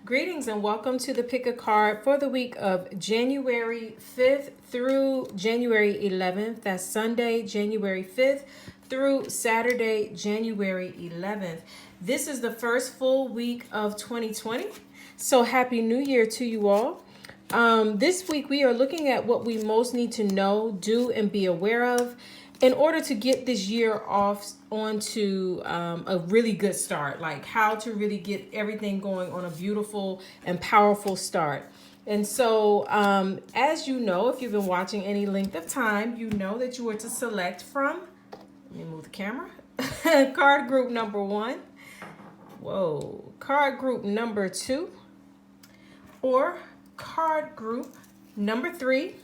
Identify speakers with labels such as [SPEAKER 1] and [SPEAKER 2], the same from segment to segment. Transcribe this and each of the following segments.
[SPEAKER 1] Greetings and welcome to the Pick a Card for the week of January 5th through January 11th. That's Sunday, January 5th through Saturday, January 11th. This is the first full week of 2020. So happy New Year to you all. This week we are looking at what we most need to know, do, and be aware of in order to get this year off onto a really good start, like how to really get everything going on a beautiful and powerful start. And so, as you know, if you've been watching any length of time, you know that you are to select from, let me move the camera, card group number 1, card group number 2, or card group number 3.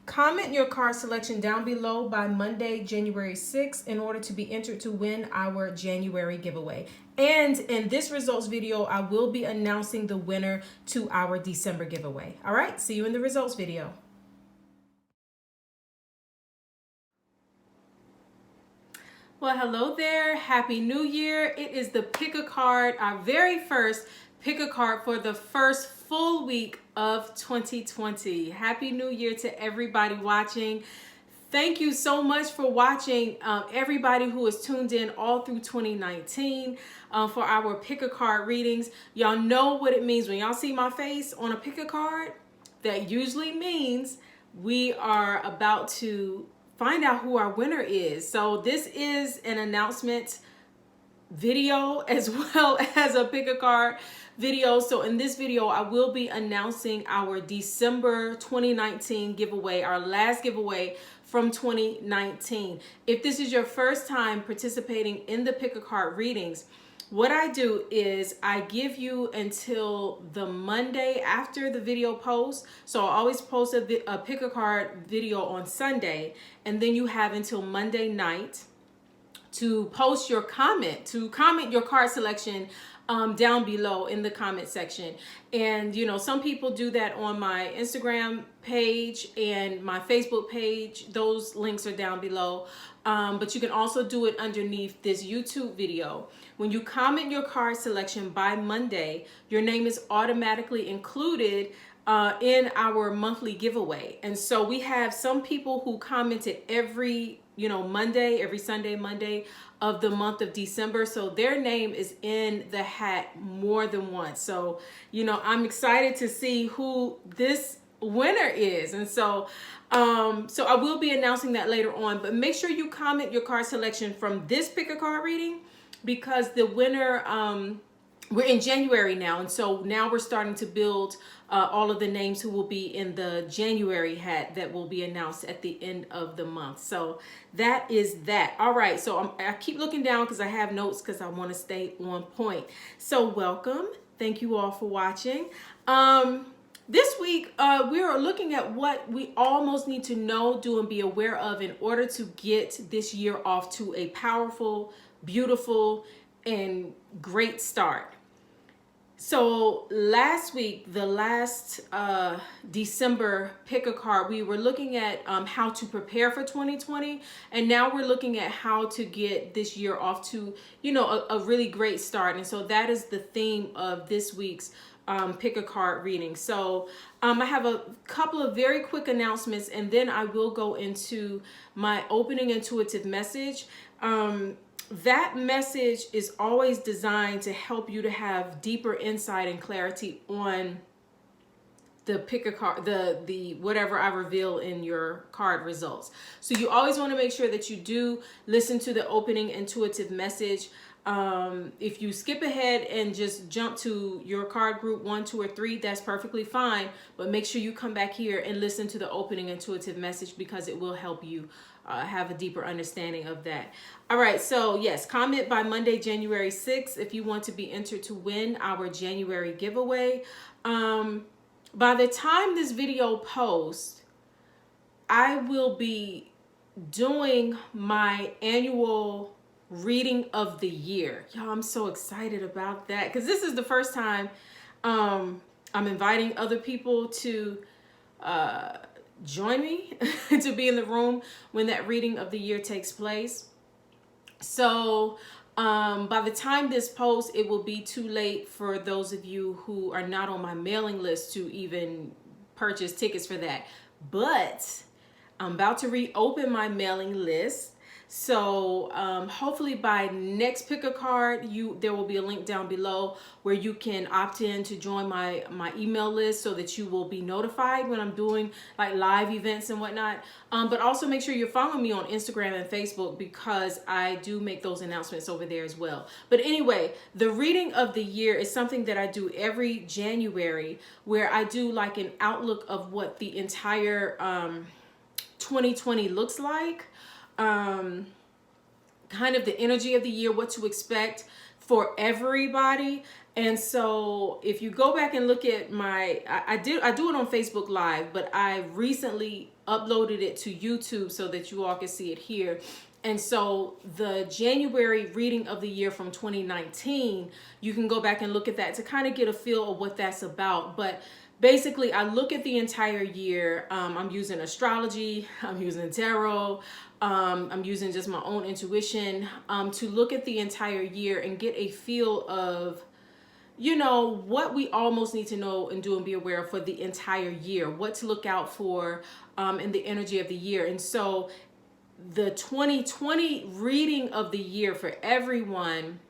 [SPEAKER 1] Comment your card selection down below by Monday, January 6th in order to be entered to win our January giveaway. And in this results video, I will be announcing the winner to our December giveaway. All right, see you in the results video. Well, hello there. Happy New Year. It is the Pick a Card, our very first Pick a Card for the first full week of 2020. Happy New Year to everybody watching. Thank you so much for watching, everybody who is tuned in all through 2019 for our Pick a Card readings. Y'all know what it means when y'all see my face on a Pick a Card. That usually means we are about to find out who our winner is. So this is an announcement video as well as a Pick a Card video. So in this video, I will be announcing our December 2019 giveaway, our last giveaway from 2019. If this is your first time participating in the Pick a Card readings, what I do is I give you until the Monday after the video post. So I always post a Pick a Card video on Sunday, and then you have until Monday night to post your comment, your card selection down below in the comment section. And you know, some people do that on my Instagram page and my Facebook page. Those links are down below. But you can also do it underneath this YouTube video. When you comment your card selection by Monday, your name is automatically included in our monthly giveaway. And so we have some people who commented every Monday, every Sunday, Monday of the month of December. So their name is in the hat more than once. So, I'm excited to see who this winner is. And so I will be announcing that later on, but make sure you comment your card selection from this Pick a Card reading, because the winner, we're in January now, and so now we're starting to build all of the names who will be in the January hat that will be announced at the end of the month. So that is that. All right, so I keep looking down because I have notes because I want to stay on point. So welcome. Thank you all for watching. This week, we are looking at what we almost need to know, do, and be aware of in order to get this year off to a powerful, beautiful, and great start. So last week, the last December Pick a Card, we were looking at how to prepare for 2020. And now we're looking at how to get this year off to, a really great start. And so that is the theme of this week's Pick a Card reading. So I have a couple of very quick announcements, and then I will go into my opening intuitive message. That message is always designed to help you to have deeper insight and clarity on the Pick a Card, the whatever I reveal in your card results. So you always want to make sure that you do listen to the opening intuitive message. If you skip ahead and just jump to your card group 1, 2, or 3, that's perfectly fine. But make sure you come back here and listen to the opening intuitive message, because it will help you have a deeper understanding of that. All right, so yes, comment by Monday, January 6th if you want to be entered to win our January giveaway. By the time this video posts, I will be doing my annual reading of the year. Y'all, I'm so excited about that, because this is the first time I'm inviting other people to join me to be in the room when that reading of the year takes place. So By the time this posts, it will be too late for those of you who are not on my mailing list to even purchase tickets for that. But I'm about to reopen my mailing list. So hopefully by next pick a card, there will be a link down below where you can opt in to join my email list so that you will be notified when I'm doing like live events and whatnot. But also make sure you're following me on Instagram and Facebook, because I do make those announcements over there as well. But anyway, the reading of the year is something that I do every January, where I do like an outlook of what the entire 2020 looks like. Kind of the energy of the year, what to expect for everybody. And so if you go back and look at I do it on Facebook Live, but I recently uploaded it to YouTube so that you all can see it here. And so the January reading of the year from 2019, you can go back and look at that to kind of get a feel of what that's about. But basically, I look at the entire year. I'm using astrology, I'm using tarot, I'm using just my own intuition to look at the entire year and get a feel of, you know, what we almost need to know and do and be aware of for the entire year, what to look out for in the energy of the year. And so the 2020 reading of the year for everyone,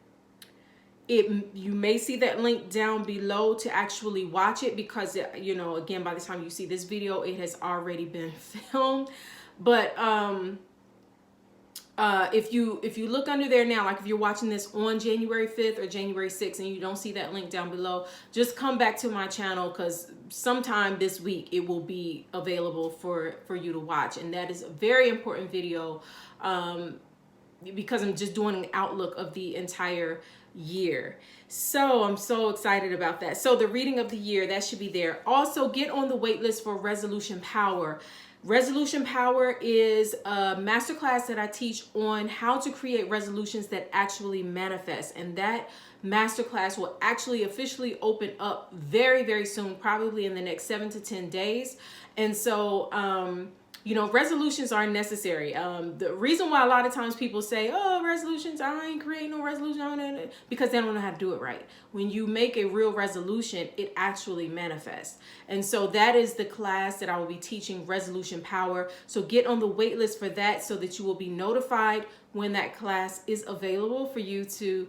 [SPEAKER 1] you may see that link down below to actually watch it, because you know, again, by the time you see this video, it has already been filmed. But if you look under there now, like if you're watching this on January 5th or January 6th and you don't see that link down below, just come back to my channel, because sometime this week it will be available for you to watch. And that is a very important video, because I'm just doing an outlook of the entire year. So I'm so excited about that. So the reading of the year, that should be there. Also, get on the wait list for Resolution Power. Resolution Power is a masterclass that I teach on how to create resolutions that actually manifest. And that masterclass will actually officially open up very, very soon, probably in the next 7 to 10 days. And so, you know, resolutions are necessary. The reason why a lot of times people say, oh, resolutions, I ain't creating no resolution, because they don't know how to do it right. When you make a real resolution, it actually manifests. And so that is the class that I will be teaching, Resolution Power. So get on the wait list for that so that you will be notified when that class is available for you to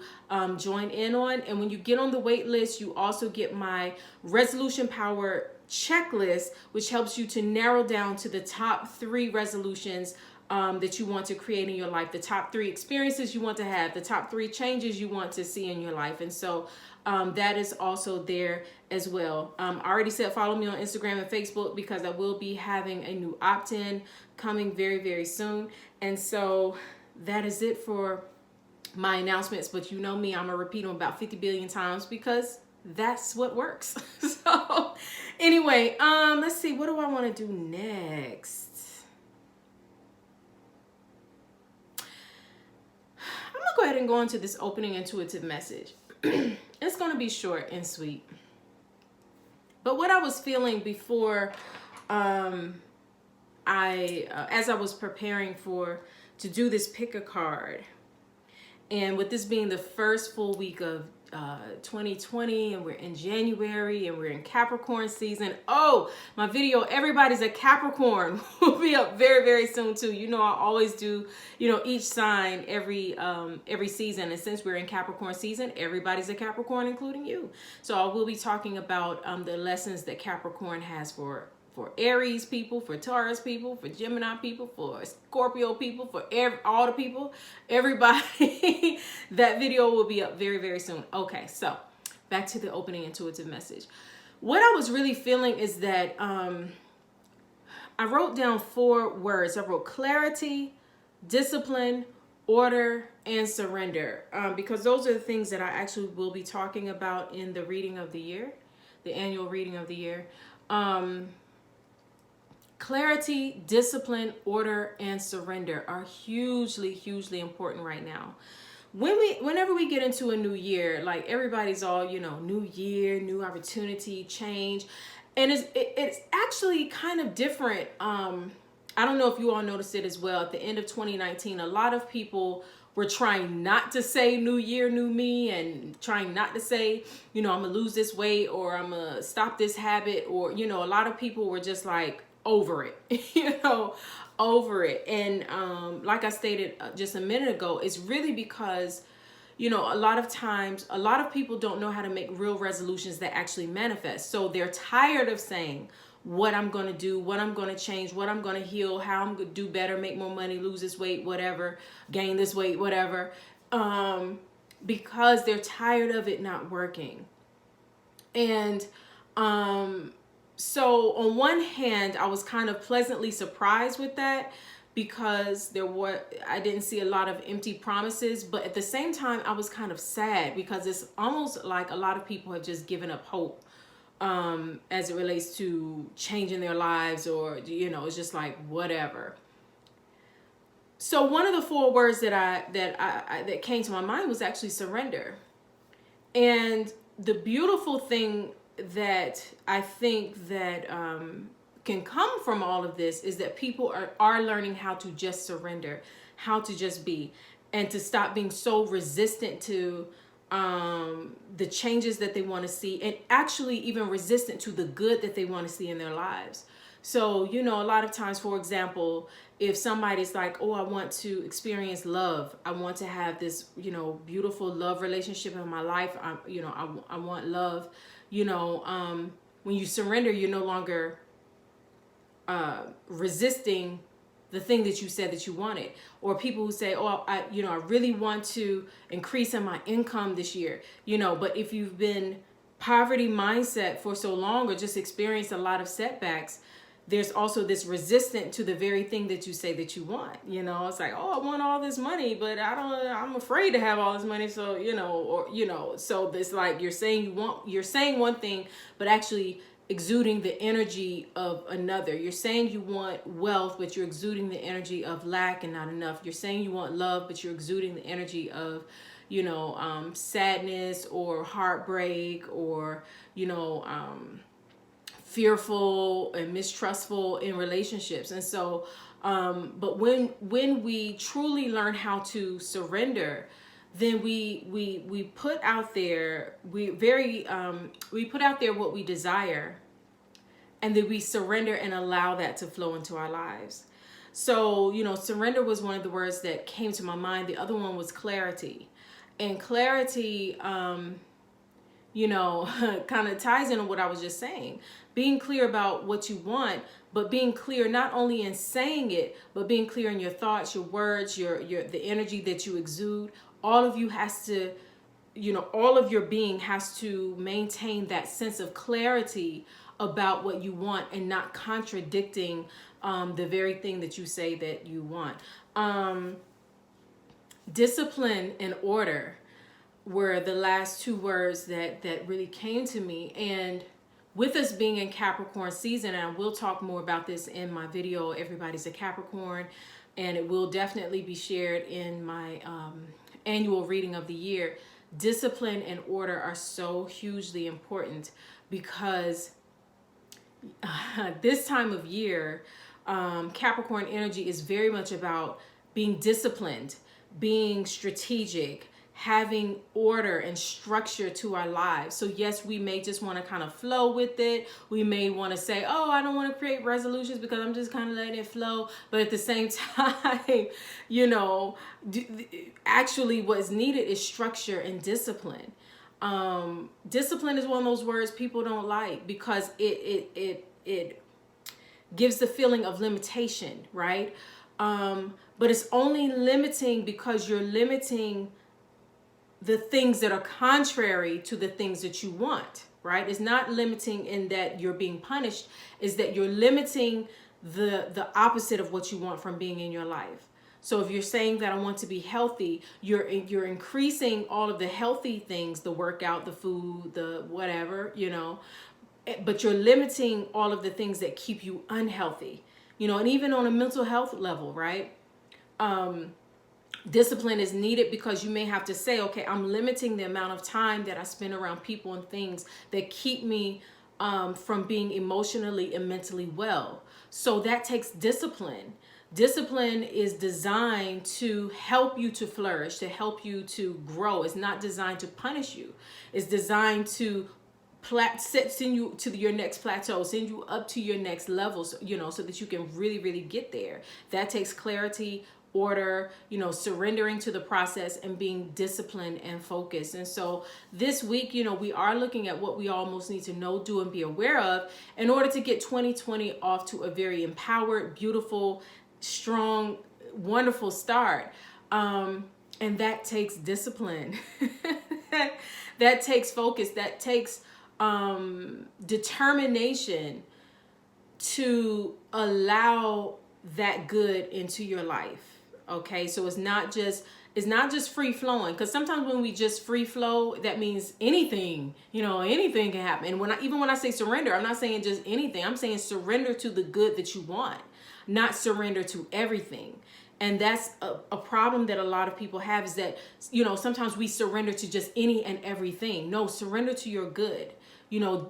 [SPEAKER 1] join in on. And when you get on the wait list, you also get my Resolution Power checklist, which helps you to narrow down to the top 3 resolutions that you want to create in your life, the top 3 experiences you want to have, the top 3 changes you want to see in your life. And so that is also there as well. I already said follow me on Instagram and Facebook, because I will be having a new opt-in coming very, very soon. And so that is it for my announcements. But you know me, I'm gonna repeat them about 50 billion times, because that's what works. So anyway, let's see, what do I want to do next? I'm gonna go ahead and go into this opening intuitive message. It's gonna be short and sweet. But what I was feeling before as I was preparing to do this pick a card, and with this being the first full week of 2020, and we're in January, and we're in Capricorn season. Oh, my video, Everybody's a Capricorn, will be up very, very soon too. You know, I always do, you know, each sign every season. And since we're in Capricorn season, everybody's a Capricorn, including you. So I will be talking about the lessons that Capricorn has for Aries people, for Taurus people, for Gemini people, for Scorpio people, for all the people, everybody. That video will be up very, very soon. Okay, so back to the opening intuitive message. What I was really feeling is that I wrote down 4 words. I wrote clarity, discipline, order, and surrender, because those are the things that I actually will be talking about in the reading of the year, the annual reading of the year. Clarity, discipline, order, and surrender are hugely, hugely important right now. Whenever we get into a new year, like everybody's all, you know, new year, new opportunity, change. And it's actually kind of different. I don't know if you all noticed it as well. At the end of 2019, a lot of people we're trying not to say new year, new me, and trying not to say, I'm gonna lose this weight, or I'm gonna stop this habit, or, a lot of people were just like over it, over it. And like I stated just a minute ago, it's really because, a lot of times, a lot of people don't know how to make real resolutions that actually manifest. So they're tired of saying what I'm going to do, what I'm going to change, what I'm going to heal, how I'm going to do better, make more money, lose this weight, whatever, gain this weight, whatever, because they're tired of it not working. And so on one hand, I was kind of pleasantly surprised with that, because I didn't see a lot of empty promises, but at the same time, I was kind of sad, because it's almost like a lot of people have just given up hope as it relates to changing their lives, or, it's just like whatever. So one of the 4 words that came to my mind was actually surrender. And the beautiful thing that I think that can come from all of this is that people are learning how to just surrender, how to just be, and to stop being so resistant to the changes that they want to see, and actually even resistant to the good that they want to see in their lives. So, a lot of times, for example, if somebody's like, oh, I want to experience love, I want to have this, beautiful love relationship in my life, I want love, when you surrender, you're no longer resisting the thing that you said that you wanted. Or people who say, oh, I really want to increase in my income this year, but if you've been poverty mindset for so long, or just experienced a lot of setbacks, there's also this resistance to the very thing that you say that you want. It's like, oh, I want all this money, but I'm afraid to have all this money. So, so this, like, you're saying one thing, but actually exuding the energy of another. You're saying you want wealth, but you're exuding the energy of lack and not enough. You're saying you want love, but you're exuding the energy of, sadness or heartbreak, or, fearful and mistrustful in relationships. And so, but when we truly learn how to surrender, then we put out there, we put out there what we desire, and then we surrender and allow that to flow into our lives. So, surrender was one of the words that came to my mind. The other one was clarity. And clarity, kind of ties into what I was just saying. Being clear about what you want, but being clear not only in saying it, but being clear in your thoughts, your words, the energy that you exude. All of you has to, all of your being has to maintain that sense of clarity about what you want, and not contradicting the very thing that you say that you want. Discipline and order were the last 2 words that really came to me. And with us being in Capricorn season, and I will talk more about this in my video, Everybody's a Capricorn, and it will definitely be shared in my annual reading of the year. Discipline and order are so hugely important, because this time of year, Capricorn energy is very much about being disciplined, being strategic, having order and structure to our lives. So yes, we may just want to kind of flow with it. We may want to say, oh, I don't want to create resolutions because I'm just kind of letting it flow. But at the same time, actually what's needed is structure and discipline. Discipline is one of those words people don't like, because it gives the feeling of limitation, right? But it's only limiting because you're limiting the things that are contrary to the things that you want, right? It's not limiting in that you're being punished, is that you're limiting the opposite of what you want from being in your life. So if you're saying that I want to be healthy, you're increasing all of the healthy things, the workout, the food, the whatever, but you're limiting all of the things that keep you unhealthy, and even on a mental health level, right? Discipline is needed because you may have to say, okay, I'm limiting the amount of time that I spend around people and things that keep me from being emotionally and mentally well. So that takes discipline. Discipline is designed to help you to flourish, to help you to grow. It's not designed to punish you. It's designed to send you to your next plateau, send you up to your next levels, so that you can really, really get there. That takes clarity, order, surrendering to the process and being disciplined and focused. And so this week, we are looking at what we almost need to know, do, and be aware of in order to get 2020 off to a very empowered, beautiful, strong, wonderful start. And that takes discipline. That takes focus. That takes determination to allow that good into your life. Okay, so it's not just free flowing, because sometimes when we just free flow, that means anything, anything can happen. And when I say surrender, I'm not saying just anything. I'm saying surrender to the good that you want, not surrender to everything. And that's a problem that a lot of people have, is that, sometimes we surrender to just any and everything. No, surrender to your good.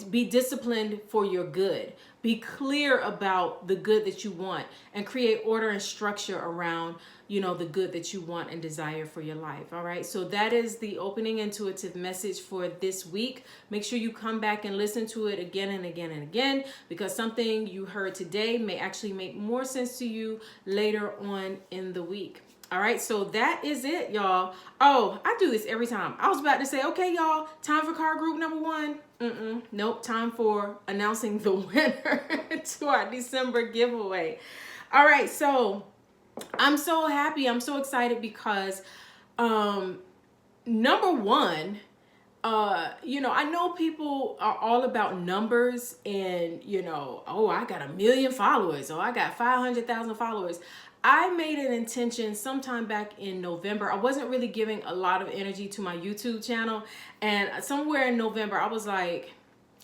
[SPEAKER 1] Be disciplined for your good. Be clear about the good that you want, and create order and structure around, the good that you want and desire for your life. All right. So that is the opening intuitive message for this week. Make sure you come back and listen to it again and again and again, because something you heard today may actually make more sense to you later on in the week. All right, so that is it, y'all. Oh, I do this every time. I was about to say, okay, y'all, time for card group number 1. Nope, time for announcing the winner to our December giveaway. All right, so I'm so happy. I'm so excited because, number one, I know people are all about numbers and, oh, I got 1 million followers, or I got 500,000 followers. I made an intention sometime back in November. I wasn't really giving a lot of energy to my YouTube channel. And somewhere in November, I was like,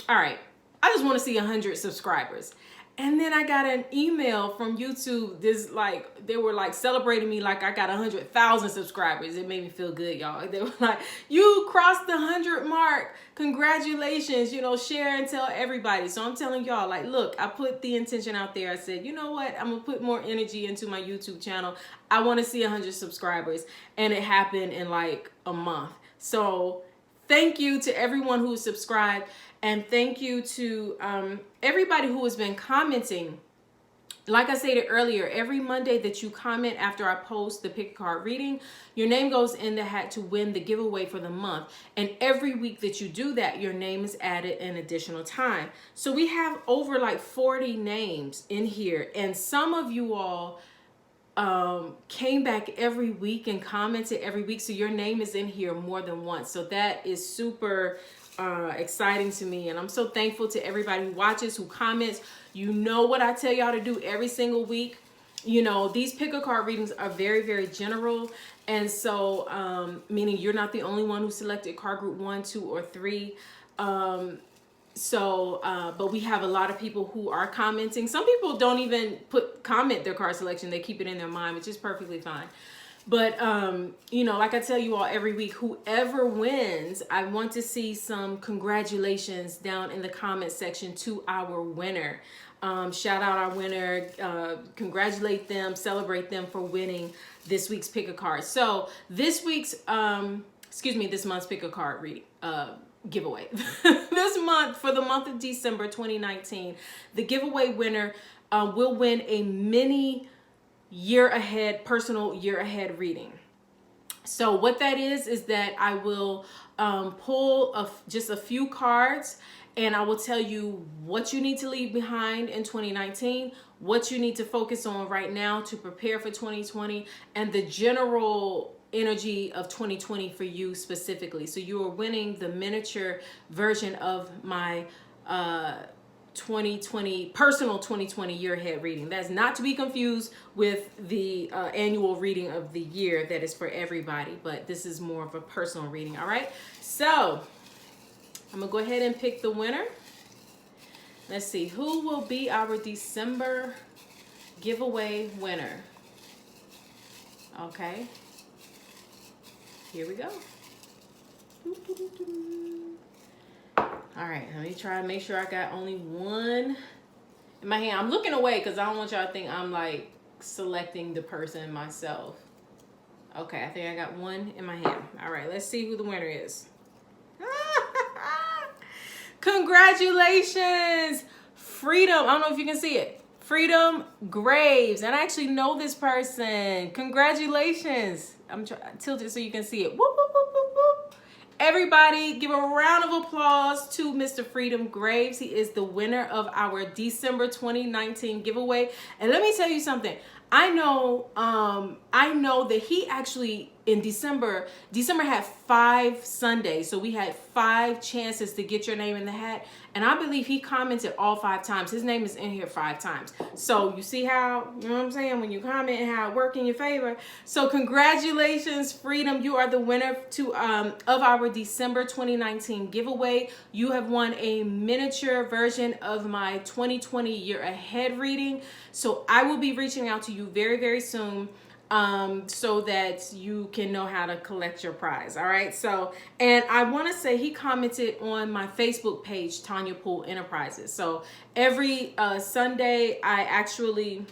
[SPEAKER 1] all right, I just want to see 100 subscribers. And then I got an email from YouTube. They were celebrating me like I got 100,000 subscribers. It made me feel good, y'all. They were like, you crossed the 100 mark. Congratulations, share and tell everybody. So I'm telling y'all, look, I put the intention out there. I said, you know what? I'm going to put more energy into my YouTube channel. I want to see 100 subscribers. And it happened in a month. So thank you to everyone who subscribed. And thank you to everybody who has been commenting. Like I stated earlier, every Monday that you comment after I post the pick a card reading, your name goes in the hat to win the giveaway for the month. And every week that you do that, your name is added an additional time. So we have over 40 names in here. And some of you all came back every week and commented every week. So your name is in here more than once. So that is super exciting to me, and I'm so thankful to everybody who watches, who comments. You know what I tell y'all to do every single week. These pick a card readings are very, very general, and so meaning you're not the only one who selected card group 1, 2, or 3. But we have a lot of people who are commenting. Some people don't even comment their card selection. They keep it in their mind, which is perfectly fine. But, like I tell you all every week, whoever wins, I want to see some congratulations down in the comment section to our winner. Shout out our winner, congratulate them, celebrate them for winning this week's pick a card. So this month's pick a card reading, giveaway. This month, for the month of December 2019, the giveaway winner will win a mini personal year ahead reading. So what that is that I will pull just a few cards, and I will tell you what you need to leave behind in 2019, what you need to focus on right now to prepare for 2020, and the general energy of 2020 for you specifically. So you are winning the miniature version of my 2020 personal 2020 year ahead reading. That's not to be confused with the annual reading of the year that is for everybody, but this is more of a personal reading. All right, so I'm gonna go ahead and pick the winner. Let's see who will be our December giveaway winner. Okay, here we go. All right, let me try to make sure I got only one in my hand. I'm looking away because I don't want y'all to think I'm selecting the person myself. Okay, I think I got one in my hand. All right, let's see who the winner is. Congratulations, Freedom. I don't know if you can see it. Freedom Graves. And I actually know this person. Congratulations. I'm tilted so you can see it. Whoop, whoop, whoop, whoop, whoop. Everybody give a round of applause to Mr. Freedom Graves. He is the winner of our December 2019 giveaway. And let me tell you something. I know that he actually in December had 5 Sundays. So we had 5 chances to get your name in the hat. And I believe he commented all 5 times. His name is in here 5 times. So you see how, you know what I'm saying, when you comment and how it works in your favor. So congratulations, Freedom. You are the winner of our December 2019 giveaway. You have won a miniature version of my 2020 year ahead reading. So I will be reaching out to you very, very soon. So that you can know how to collect your prize. All right. So, and I want to say he commented on my Facebook page, Tonya Poole Enterprises. So every Sunday I actually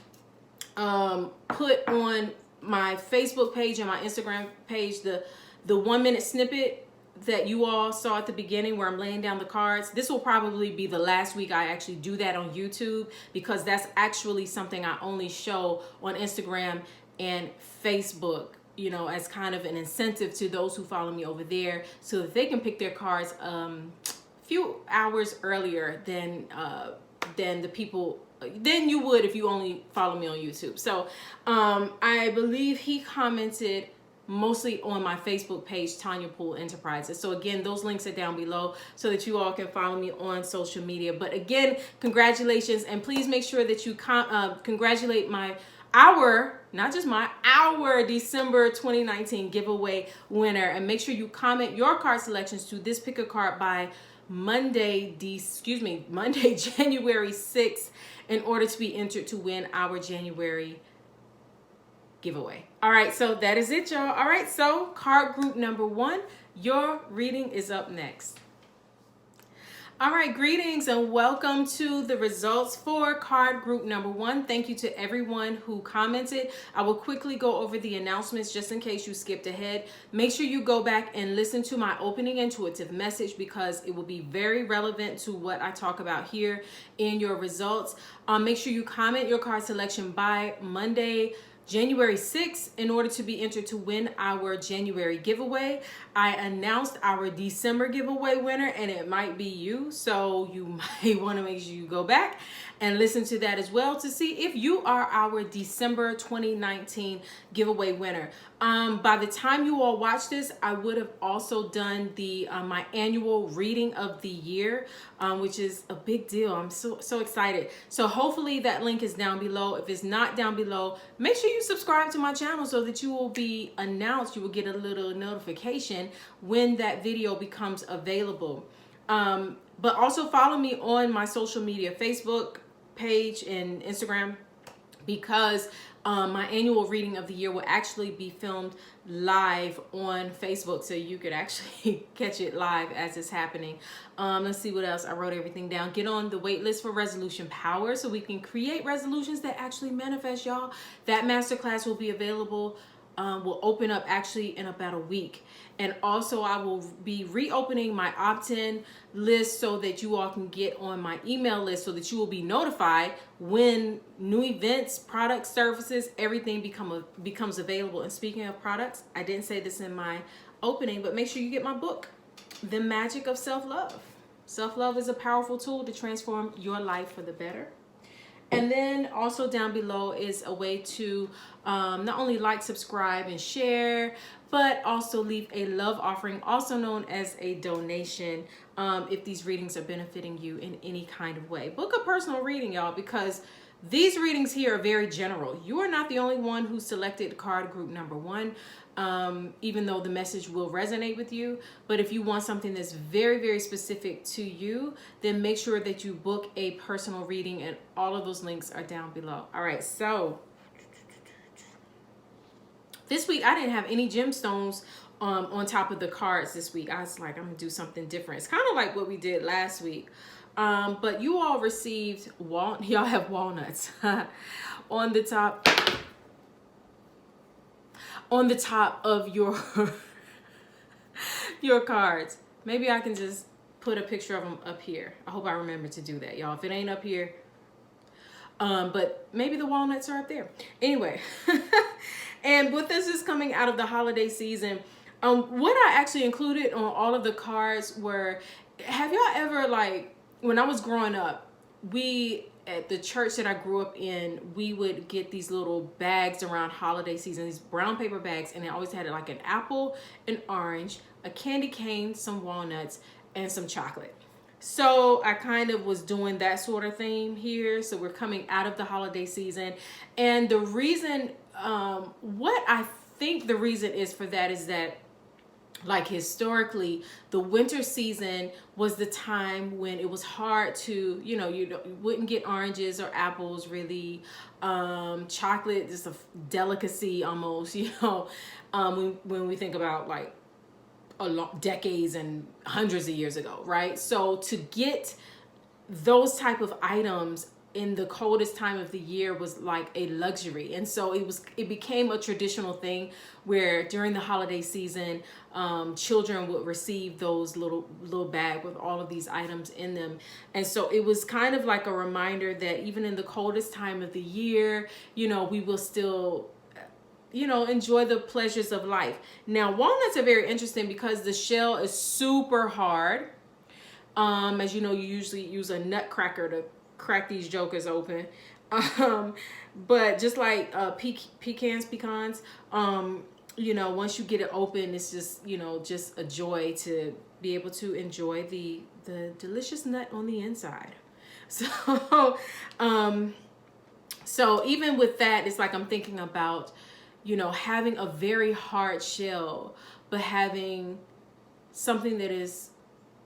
[SPEAKER 1] put on my Facebook page and my Instagram page the 1-minute snippet that you all saw at the beginning where I'm laying down the cards. This will probably be the last week I actually do that on YouTube, because that's actually something I only show on Instagram and Facebook, you know, as kind of an incentive to those who follow me over there, so that they can pick their cards a few hours earlier than the people than you would if you only follow me on YouTube. So I believe he commented mostly on my Facebook page, Tonya Poole Enterprises. So again, those links are down below so that you all can follow me on social media. But again, congratulations, and please make sure that you congratulate our December 2019 giveaway winner, and make sure you comment your card selections to this pick a card by Monday, January 6th, in order to be entered to win our January giveaway. All right, so that is it, y'all. All right, so card group number 1, your reading is up next. All right, greetings and welcome to the results for card group number 1. Thank you to everyone who commented. I will quickly go over the announcements just in case you skipped ahead. Make sure you go back and listen to my opening intuitive message, because it will be very relevant to what I talk about here in your results. Make sure you comment your card selection by Monday, January 6th, in order to be entered to win our January giveaway. I announced our December giveaway winner, and it might be you, so you might want to make sure you go back and listen to that as well to see if you are our December 2019 giveaway winner. By the time you all watch this, I would have also done the my annual reading of the year, which is a big deal. I'm so excited. So hopefully that link is down below. If it's not down below, make sure you subscribe to my channel so that you will be announced. You will get a little notification when that video becomes available. But also follow me on my social media, Facebook page and Instagram, because my annual reading of the year will actually be filmed live on Facebook, so you could actually catch it live as it's happening. Let's see what else. I wrote everything down. Get on the wait list for resolution power so we can create resolutions that actually manifest, y'all. That masterclass will be available. Will open up actually in about a week. And also I will be reopening my opt-in list so that you all can get on my email list, so that you will be notified when new events, products, services, everything becomes available. And speaking of products, I didn't say this in my opening, but make sure you get my book, The Magic of Self-Love. Self-love is a powerful tool to transform your life for the better. And then also down below is a way to not only like, subscribe, and share, but also leave a love offering, also known as a donation, if these readings are benefiting you in any kind of way. Book a personal reading, y'all, because these readings here are very general. You are not the only one who selected card group number 1, even though the message will resonate with you. But if you want something that's very, very specific to you, then make sure that you book a personal reading, and all of those links are down below. All right, so this week I didn't have any gemstones on top of the cards this week. I was like, I'm gonna do something different. It's kind of like what we did last week. But you all received y'all have walnuts on the top on the top of your your cards. Maybe I can just put a picture of them up here. I hope I remember to do that, y'all. If it ain't up here, but maybe the walnuts are up there. Anyway, and with this is coming out of the holiday season, what I actually included on all of the cards were, have y'all ever, like, when I was growing up, at the church that I grew up in, we would get these little bags around holiday season, these brown paper bags, and it always had like an apple, an orange, a candy cane, some walnuts, and some chocolate. So I kind of was doing that sort of theme here. So we're coming out of the holiday season. And the reason, what I think the reason is for that is that, like, historically, the winter season was the time when it was hard to, you wouldn't get oranges or apples really. Chocolate is a delicacy almost, when we think about, like, decades and hundreds of years ago, right? So to get those type of items in the coldest time of the year was like a luxury. And so it became a traditional thing where during the holiday season, children would receive those little bag with all of these items in them. And so it was kind of like a reminder that even in the coldest time of the year, we will still enjoy the pleasures of life. Now, walnuts are very interesting because the shell is super hard. As you know, you usually use a nutcracker to crack these jokers open. But just like pecans, once you get it open, it's just, just a joy to be able to enjoy the delicious nut on the inside. So, so even with that, it's like I'm thinking about, having a very hard shell, but having something that is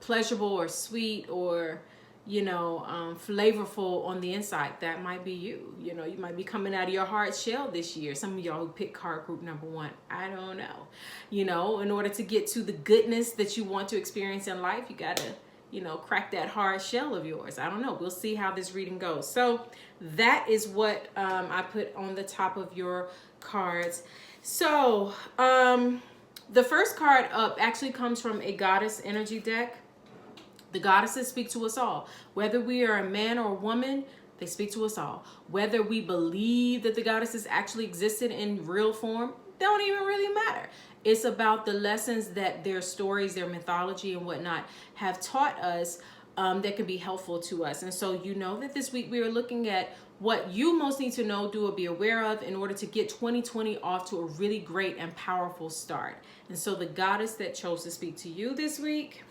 [SPEAKER 1] pleasurable or sweet or, flavorful on the inside. That might be you. You might be coming out of your hard shell this year. Some of y'all who pick card group number 1, I don't know. In order to get to the goodness that you want to experience in life, you gotta, crack that hard shell of yours. I don't know. We'll see how this reading goes. So that is what I put on the top of your cards. So the first card up actually comes from a goddess energy deck. The goddesses speak to us all. Whether we are a man or a woman, they speak to us all. Whether we believe that the goddesses actually existed in real form, don't even really matter. It's about the lessons that their stories, their mythology and whatnot have taught us that can be helpful to us. And so that this week we are looking at what you most need to know, do, or be aware of in order to get 2020 off to a really great and powerful start. And so the goddess that chose to speak to you this week,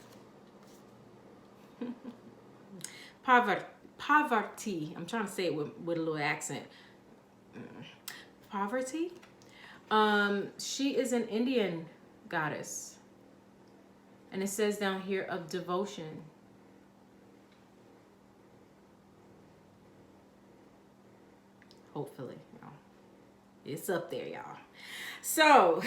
[SPEAKER 1] Poverty. I'm trying to say it with a little accent. Poverty. She is an Indian goddess. And it says down here of devotion. Hopefully, y'all. It's up there, y'all. So,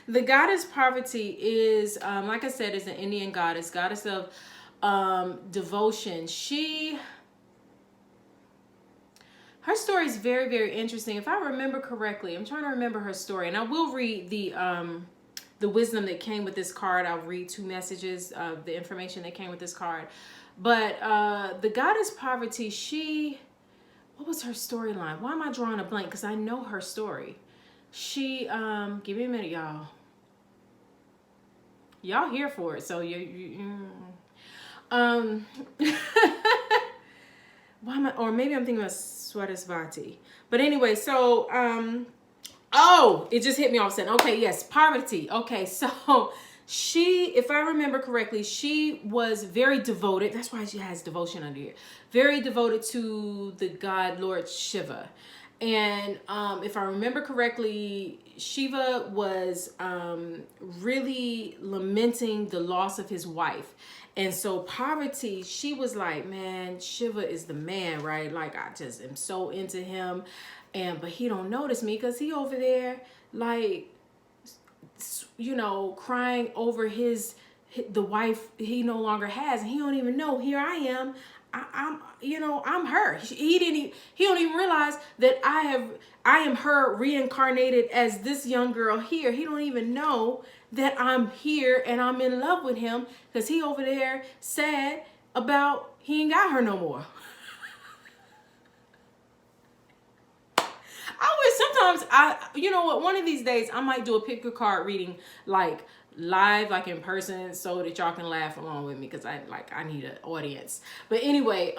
[SPEAKER 1] the goddess Parvati is, like I said, is an Indian goddess of devotion. Her story is very, very interesting. If I remember correctly, I'm trying to remember her story, and I will read the wisdom that came with this card. I'll read 2 messages of the information that came with this card. But the goddess Parvati, what was her storyline? Why am I drawing a blank? Because I know her story. Give me a minute, y'all. Y'all here for it, so why am I, or maybe I'm thinking about Swarasvati. But anyway, so, oh, it just hit me off saying, okay, yes, Parvati. Okay, so if I remember correctly, she was very devoted. That's why she has devotion under here. Very devoted to the god Lord Shiva. And if I remember correctly, Shiva was really lamenting the loss of his wife. And so Parvati, she was like, man, Shiva is the man, right? Like, I just am so into him. But he don't notice me because he over there, like, crying over the wife he no longer has. And he don't even know, here I am. I'm her. He don't even realize that I am her reincarnated as this young girl here. He don't even know that I'm here and I'm in love with him, because he over there sad about he ain't got her no more. I wish sometimes you know what, one of these days I might do a pick a card reading, like live, like in person, so that y'all can laugh along with me, because I need an audience. But anyway,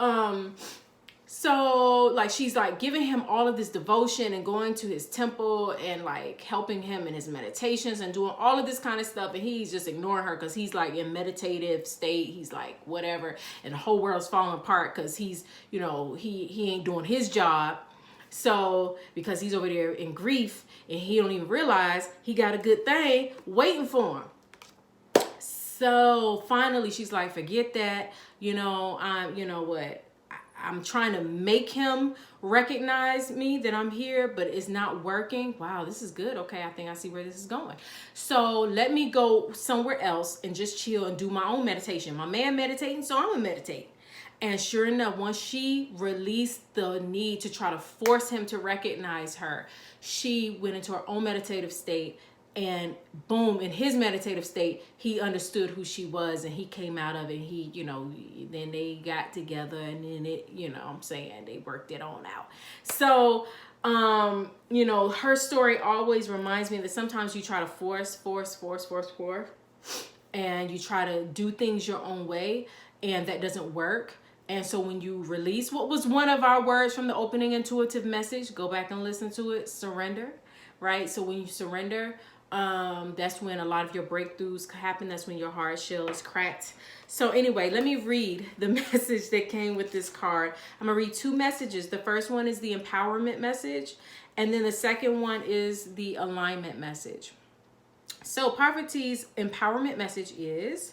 [SPEAKER 1] so like she's like giving him all of this devotion and going to his temple and like helping him in his meditations and doing all of this kind of stuff, and he's just ignoring her because he's like in meditative state. He's like whatever, and the whole world's falling apart because he's, you know, he ain't doing his job. So because he's over there in grief and he don't even realize he got a good thing waiting for him. So finally she's like, forget that, you know what, I'm trying to make him recognize me, that I'm here, but it's not working. Wow, this is good. Okay, I think I see where this is going. So let me go somewhere else and just chill and do my own meditation. My man meditating, so I'm gonna meditate. And sure enough, once she released the need to try to force him to recognize her, she went into her own meditative state, and boom, in his meditative state, he understood who she was, and he came out of it. He, then they got together, and then it, I'm saying, they worked it on out. So, her story always reminds me that sometimes you try to force, and you try to do things your own way, and that doesn't work. And so when you release, what was one of our words from the opening intuitive message? Go back and listen to it. Surrender, right? So when you surrender, that's when a lot of your breakthroughs happen. That's when your hard shell is cracked. So anyway, let me read the message that came with this card. I'm gonna read two messages. The first one is the empowerment message, and then the second one is the alignment message. So Parvati's empowerment message is: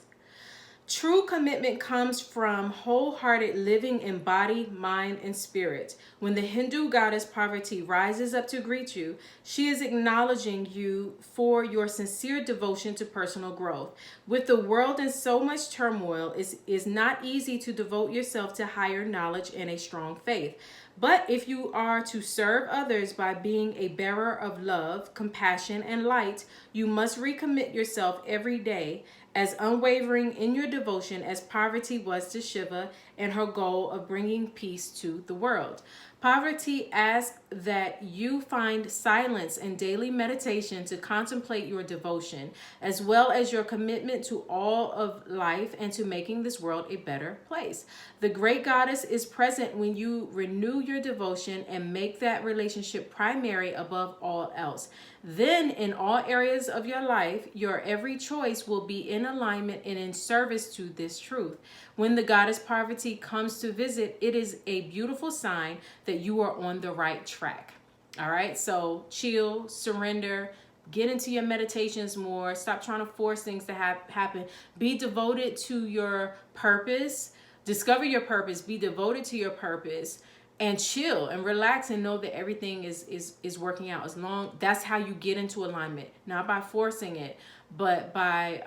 [SPEAKER 1] true commitment comes from wholehearted living in body, mind, and spirit. When the Hindu goddess Parvati rises up to greet you, she is acknowledging you for your sincere devotion to personal growth. With the world in so much turmoil, it is not easy to devote yourself to higher knowledge and a strong faith. But if you are to serve others by being a bearer of love, compassion, and light, you must recommit yourself every day, as unwavering in your devotion as Parvati was to Shiva and her goal of bringing peace to the world. Parvati asks that you find silence and daily meditation to contemplate your devotion, as well as your commitment to all of life and to making this world a better place. The great goddess is present when you renew your devotion and make that relationship primary above all else. Then, in all areas of your life, your every choice will be in alignment and in service to this truth. When the goddess Parvati comes to visit, it is a beautiful sign that you are on the right track. All right, so chill, surrender, get into your meditations more. Stop trying to force things to happen. Be devoted to your purpose. Discover your purpose. Be devoted to your purpose. And chill and relax and know that everything is working out. As long, that's how you get into alignment, not by forcing it, but by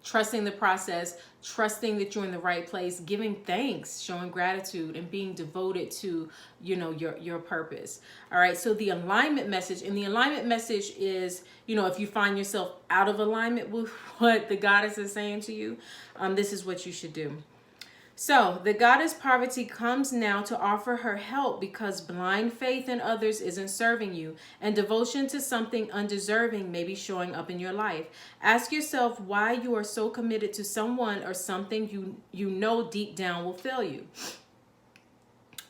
[SPEAKER 1] trusting the process, trusting that you're in the right place, giving thanks, showing gratitude, and being devoted to, your purpose. All right. So the alignment message, and the alignment message is, if you find yourself out of alignment with what the goddess is saying to you, this is what you should do. So the goddess Parvati comes now to offer her help because blind faith in others isn't serving you, and devotion to something undeserving may be showing up in your life. Ask yourself why you are so committed to someone or something you know deep down will fail you.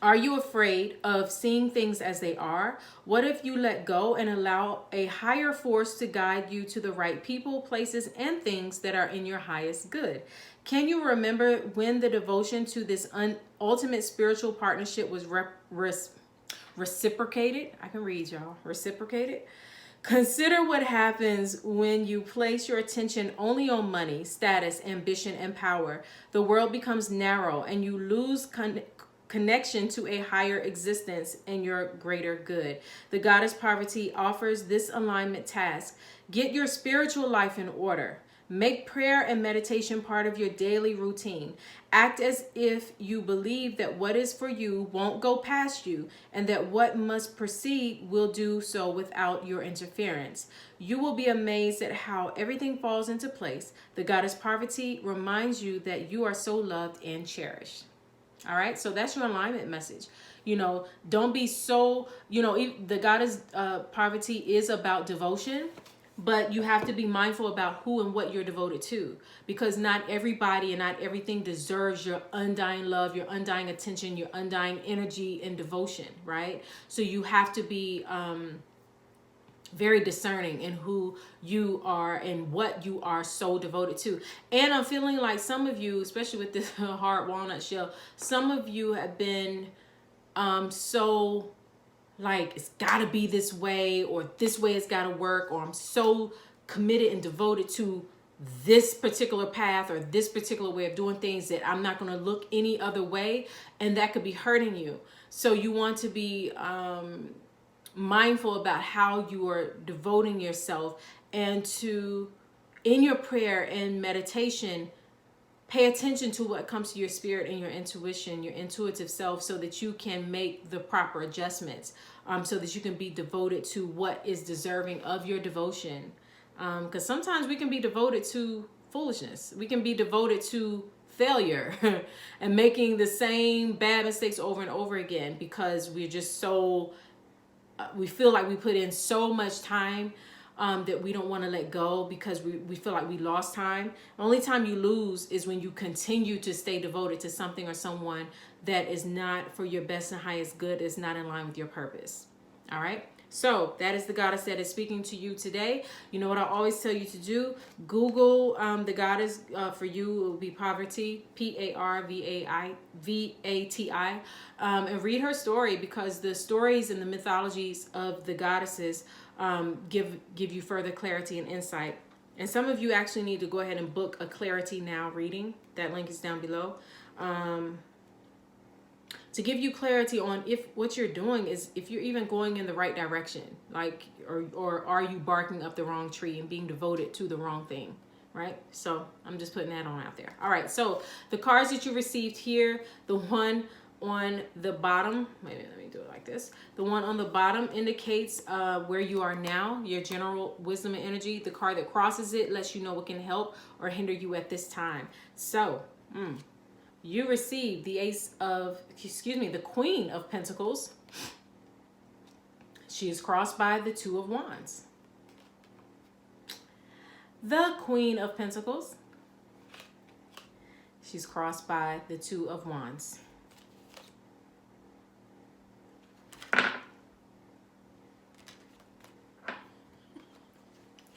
[SPEAKER 1] Are you afraid of seeing things as they are? What if you let go and allow a higher force to guide you to the right people, places, and things that are in your highest good? Can you remember when the devotion to this ultimate spiritual partnership was reciprocated? I can read, y'all. Reciprocated. Consider what happens when you place your attention only on money, status, ambition, and power. The world becomes narrow and you lose connection to a higher existence and your greater good. The goddess Parvati offers this alignment task. Get your spiritual life in order. Make prayer and meditation part of your daily routine. Act as if you believe that what is for you won't go past you, and that what must proceed will do so without your interference. You will be amazed at how everything falls into place. The goddess Parvati reminds you that you are so loved and cherished. All right, so that's your alignment message. Don't be so, the goddess Parvati is about devotion, but you have to be mindful about who and what you're devoted to, because not everybody and not everything deserves your undying love, your undying attention, your undying energy and devotion, right? So you have to be very discerning in who you are and what you are so devoted to. And I'm feeling like some of you, especially with this hard walnut shell, some of you have been so like, it's got to be this way, or this way it's got to work, or I'm so committed and devoted to this particular path or this particular way of doing things that I'm not going to look any other way, and that could be hurting you. So you want to be mindful about how you are devoting yourself, and to, in your prayer and meditation, pay attention to what comes to your spirit and your intuition, your intuitive self, so that you can make the proper adjustments, so that you can be devoted to what is deserving of your devotion. Because sometimes we can be devoted to foolishness. We can be devoted to failure and making the same bad mistakes over and over again, because we're just so, we feel like we put in so much time that we don't want to let go, because we feel like we lost time. The only time you lose is when you continue to stay devoted to something or someone that is not for your best and highest good, is not in line with your purpose. All right. So that is the goddess that is speaking to you today. You know what I always tell you to do? Google the goddess for you. It will be Parvati, Parvati, and read her story, because the stories and the mythologies of the goddesses give you further clarity and insight. And some of you actually need to go ahead and book a Clarity Now reading. That link is down below. To give you clarity on if what you're doing is, if you're even going in the right direction, like, or are you barking up the wrong tree and being devoted to the wrong thing, right? So I'm just putting that on out there. All right, so the cards that you received here, the one on the bottom, maybe let me do it like this. The one on the bottom indicates where you are now, your general wisdom and energy. The card that crosses it lets you know what can help or hinder you at this time. So, you receive the the Queen of Pentacles. She is crossed by the Two of Wands. The Queen of Pentacles. She's crossed by the Two of Wands.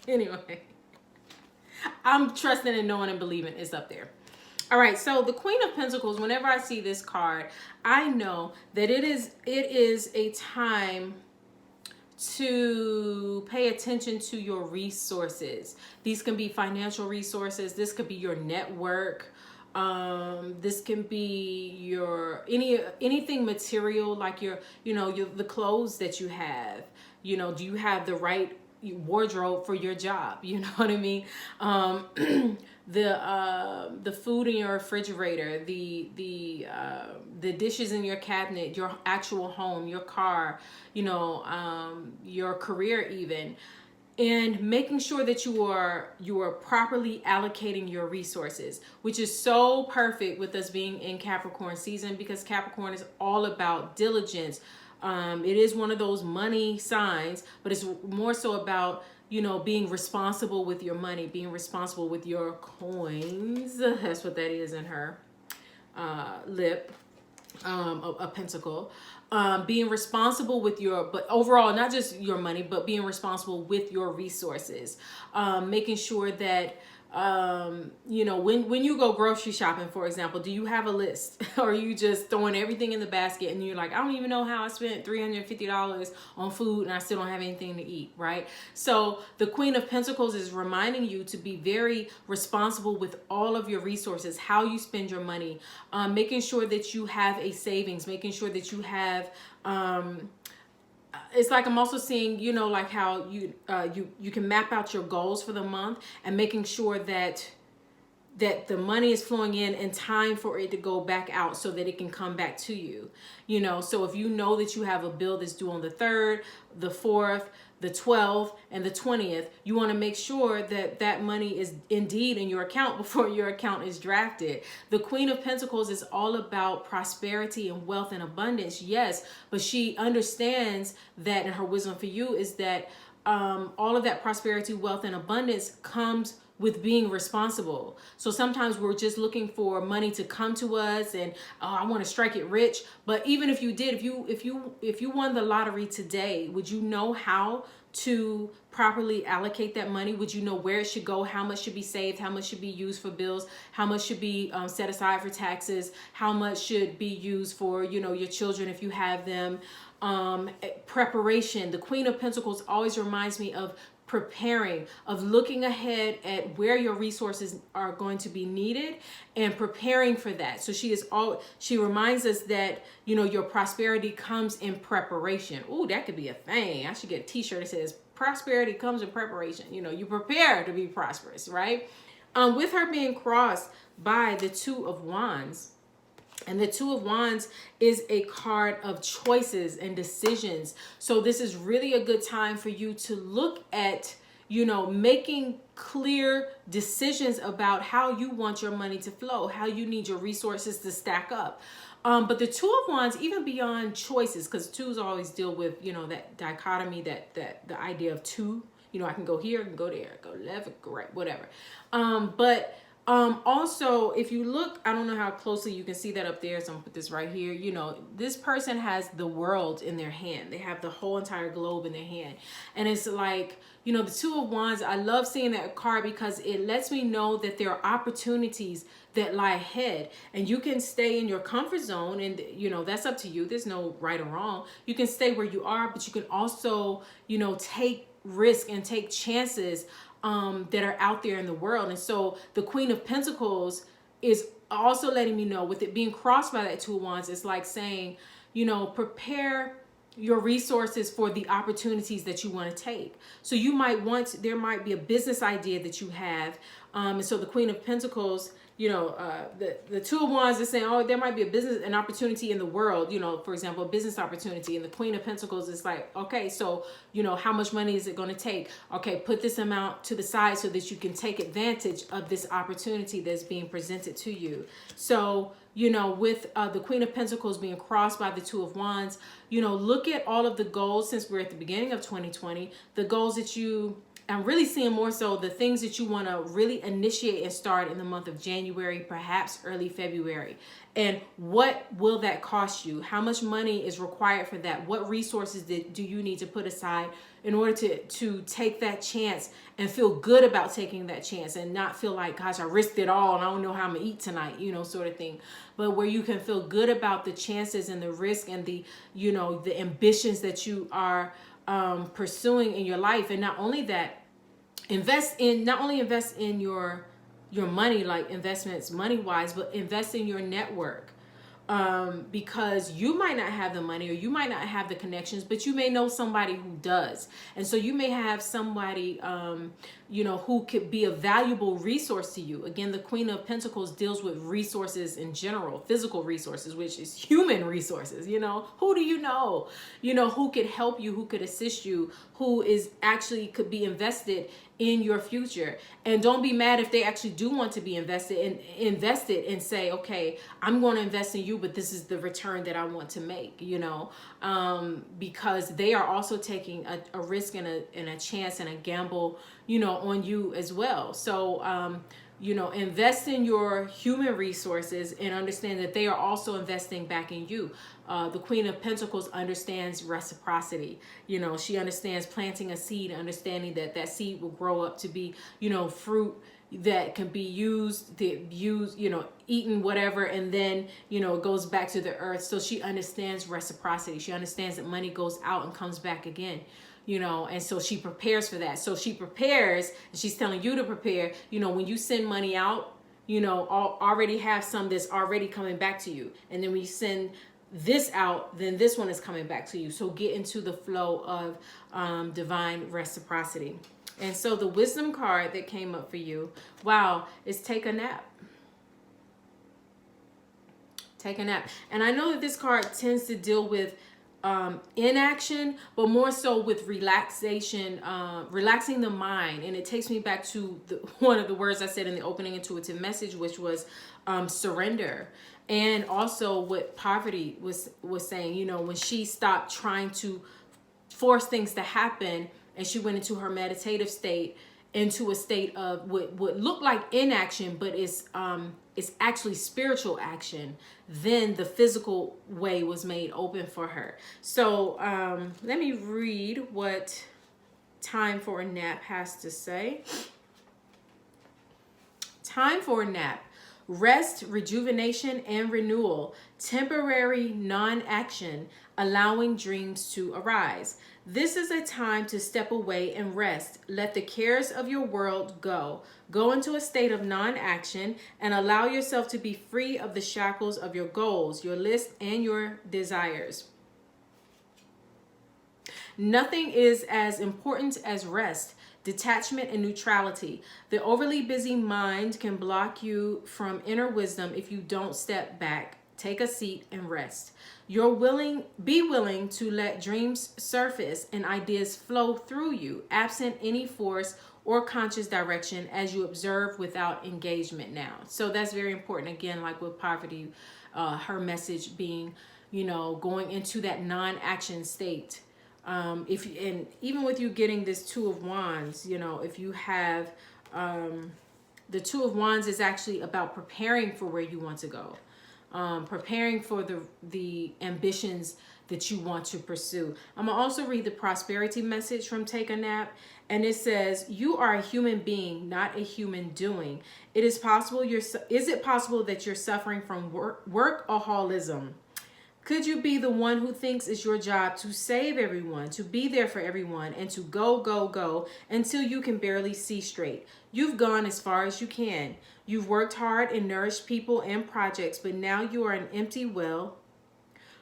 [SPEAKER 1] Anyway, I'm trusting and knowing and believing it's up there. All right, so the Queen of Pentacles, whenever I see this card, I know that it is a time to pay attention to your resources. These can be financial resources. This could be your network. This can be your anything material, like the clothes that you have. Do you have the right wardrobe for your job? You know what I mean? The food in your refrigerator, the dishes in your cabinet, your actual home, your car, your career even, and making sure that you are properly allocating your resources, which is so perfect with us being in Capricorn season, because Capricorn is all about diligence. It is one of those money signs, but it's more so about being responsible with your money, being responsible with your coins. That's what that is in her lip, a pentacle. Being responsible with but overall, not just your money, but being responsible with your resources. Making sure that, when you go grocery shopping, for example, do you have a list? Or are you just throwing everything in the basket and you're like, I don't even know how I spent $350 on food and I still don't have anything to eat, right? So the Queen of Pentacles is reminding you to be very responsible with all of your resources, how you spend your money, making sure that you have a savings, making sure that you have it's like I'm also seeing, you know, like how you can map out your goals for the month and making sure that the money is flowing in time for it to go back out so that it can come back to you. You know, so if you know that you have a bill that's due on the 3rd, the 4th, the 12th, and the 20th, you want to make sure that that money is indeed in your account before your account is drafted. The Queen of Pentacles is all about prosperity and wealth and abundance, yes, but she understands that, and her wisdom for you is that all of that prosperity, wealth, and abundance comes with being responsible. So sometimes we're just looking for money to come to us and I want to strike it rich. But even if you did, if you won the lottery today, would you know how to properly allocate that money? Would you know where it should go? How much should be saved? How much should be used for bills? How much should be set aside for taxes? How much should be used for, you know, your children if you have them? Preparation. The Queen of Pentacles always reminds me of preparing, of looking ahead at where your resources are going to be needed and preparing for that. So she reminds us that, you know, your prosperity comes in preparation. Ooh, that could be a thing. I should get a t-shirt that says prosperity comes in preparation. You know, you prepare to be prosperous, right? With her being crossed by the 2 of Wands, and the 2 of Wands is a card of choices and decisions. So this is really a good time for you to look at, you know, making clear decisions about how you want your money to flow, how you need your resources to stack up. But the 2 of Wands, even beyond choices, because 2s always deal with, you know, that dichotomy, that the idea of two, you know, I can go here, I can go there, go left, go right, whatever. Also, if you look, I don't know how closely you can see that up there, so I'm gonna put this right here. You know, this person has the world in their hand. They have the whole entire globe in their hand. And it's like, you know, the 2 of Wands, I love seeing that card because it lets me know that there are opportunities that lie ahead. And you can stay in your comfort zone, and, you know, that's up to you. There's no right or wrong. You can stay where you are, but you can also, you know, take risk and take chances that are out there in the world. And so the Queen of Pentacles is also letting me know, with it being crossed by that 2 of Wands, it's like saying, you know, prepare your resources for the opportunities that you want to take. So you might there might be a business idea that you have. And so the Queen of Pentacles, you know, the 2 of Wands is saying, oh, there might be an opportunity in the world, you know, for example, a business opportunity. And the Queen of Pentacles is like, okay, so, you know, how much money is it going to take? Okay, put this amount to the side so that you can take advantage of this opportunity that's being presented to you. So, you know, with the Queen of Pentacles being crossed by the 2 of Wands, you know, look at all of the goals, since we're at the beginning of 2020, the goals that I'm really seeing more so the things that you want to really initiate and start in the month of January, perhaps early February. And what will that cost you? How much money is required for that? What resources do you need to put aside in order to take that chance and feel good about taking that chance and not feel like, gosh, I risked it all and I don't know how I'm gonna eat tonight, you know, sort of thing. But where you can feel good about the chances and the risk and the, you know, the ambitions that you are pursuing in your life. And not only that, invest in your money, like investments money wise, but invest in your network. Because you might not have the money or you might not have the connections, but you may know somebody who does. And so you may have somebody, you know, who could be a valuable resource to you. Again, the Queen of Pentacles deals with resources in general, physical resources, which is human resources. You know, who do you know, who could help you, who could assist you, who is actually could be invested in your future. And don't be mad if they actually do want to be invested and say, okay, I'm going to invest in you, but this is the return that I want to make, you know, because they are also taking a risk and a chance and a gamble, you know, on you as well. So, you know, invest in your human resources and understand that they are also investing back in you. The Queen of Pentacles understands reciprocity. You know, she understands planting a seed, understanding that that seed will grow up to be, you know, fruit that can be used, you know, eaten, whatever, and then, you know, it goes back to the earth. So she understands reciprocity. She understands that money goes out and comes back again. You know, and so she prepares for that. So she prepares, and she's telling you to prepare. You know, when you send money out, you know, already have some that's already coming back to you. And then when you send this out, then this one is coming back to you. So get into the flow of divine reciprocity. And so the wisdom card that came up for you, wow, is take a nap. Take a nap. And I know that this card tends to deal with inaction, but more so with relaxation, relaxing the mind. And it takes me back to one of the words I said in the opening intuitive message, which was surrender. And also what Poverty was saying, you know, when she stopped trying to force things to happen and she went into her meditative state, into a state of what looked like inaction, but it's actually spiritual action, then the physical way was made open for her. So let me read what Time for a Nap has to say. Time for a nap. Rest, rejuvenation, and renewal. Temporary non-action, allowing dreams to arise. This is a time to step away and rest. Let the cares of your world go. Go into a state of non-action and allow yourself to be free of the shackles of your goals, your list, and your desires. Nothing is as important as rest, detachment, and neutrality. The overly busy mind can block you from inner wisdom if you don't step back, take a seat, and rest. Be willing to let dreams surface and ideas flow through you, absent any force or conscious direction, as you observe without engagement now. So that's very important. Again, like with Poverty, her message being, you know, going into that non-action state. And even with you getting this Two of Wands, you know, if you have the Two of Wands is actually about preparing for where you want to go, preparing for the ambitions that you want to pursue. I'm gonna also read the prosperity message from Take a Nap, and it says, "You are a human being, not a human doing. Is it possible that you're suffering from workaholism? Could you be the one who thinks it's your job to save everyone, to be there for everyone, and to go until you can barely see straight? You've gone as far as you can. You've worked hard and nourished people and projects, but now you are an empty well."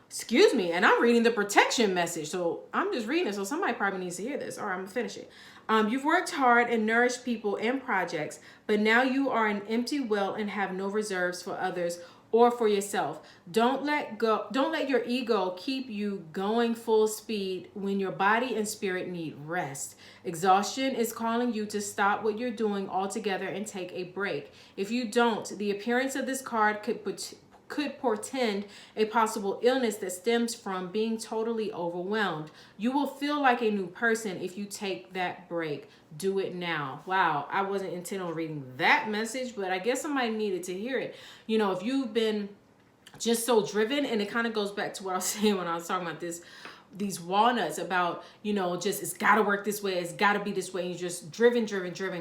[SPEAKER 1] Excuse me, and I'm reading the protection message, so I'm just reading it, so somebody probably needs to hear this. All right, I'm gonna finish it. You've worked hard and nourished people and projects, but now you are an empty well and have no reserves for others or for yourself. Don't let your ego keep you going full speed when your body and spirit need rest. Exhaustion is calling you to stop what you're doing altogether and take a break. If you don't, the appearance of this card could portend a possible illness that stems from being totally overwhelmed. You will feel like a new person if you take that break. Do it now. Wow, I wasn't intending on reading that message, but I guess somebody needed to hear it. You know, if you've been just so driven, and it kind of goes back to what I was saying when I was talking about these walnuts, about, you know, just it's got to work this way, it's got to be this way, and you're just driven,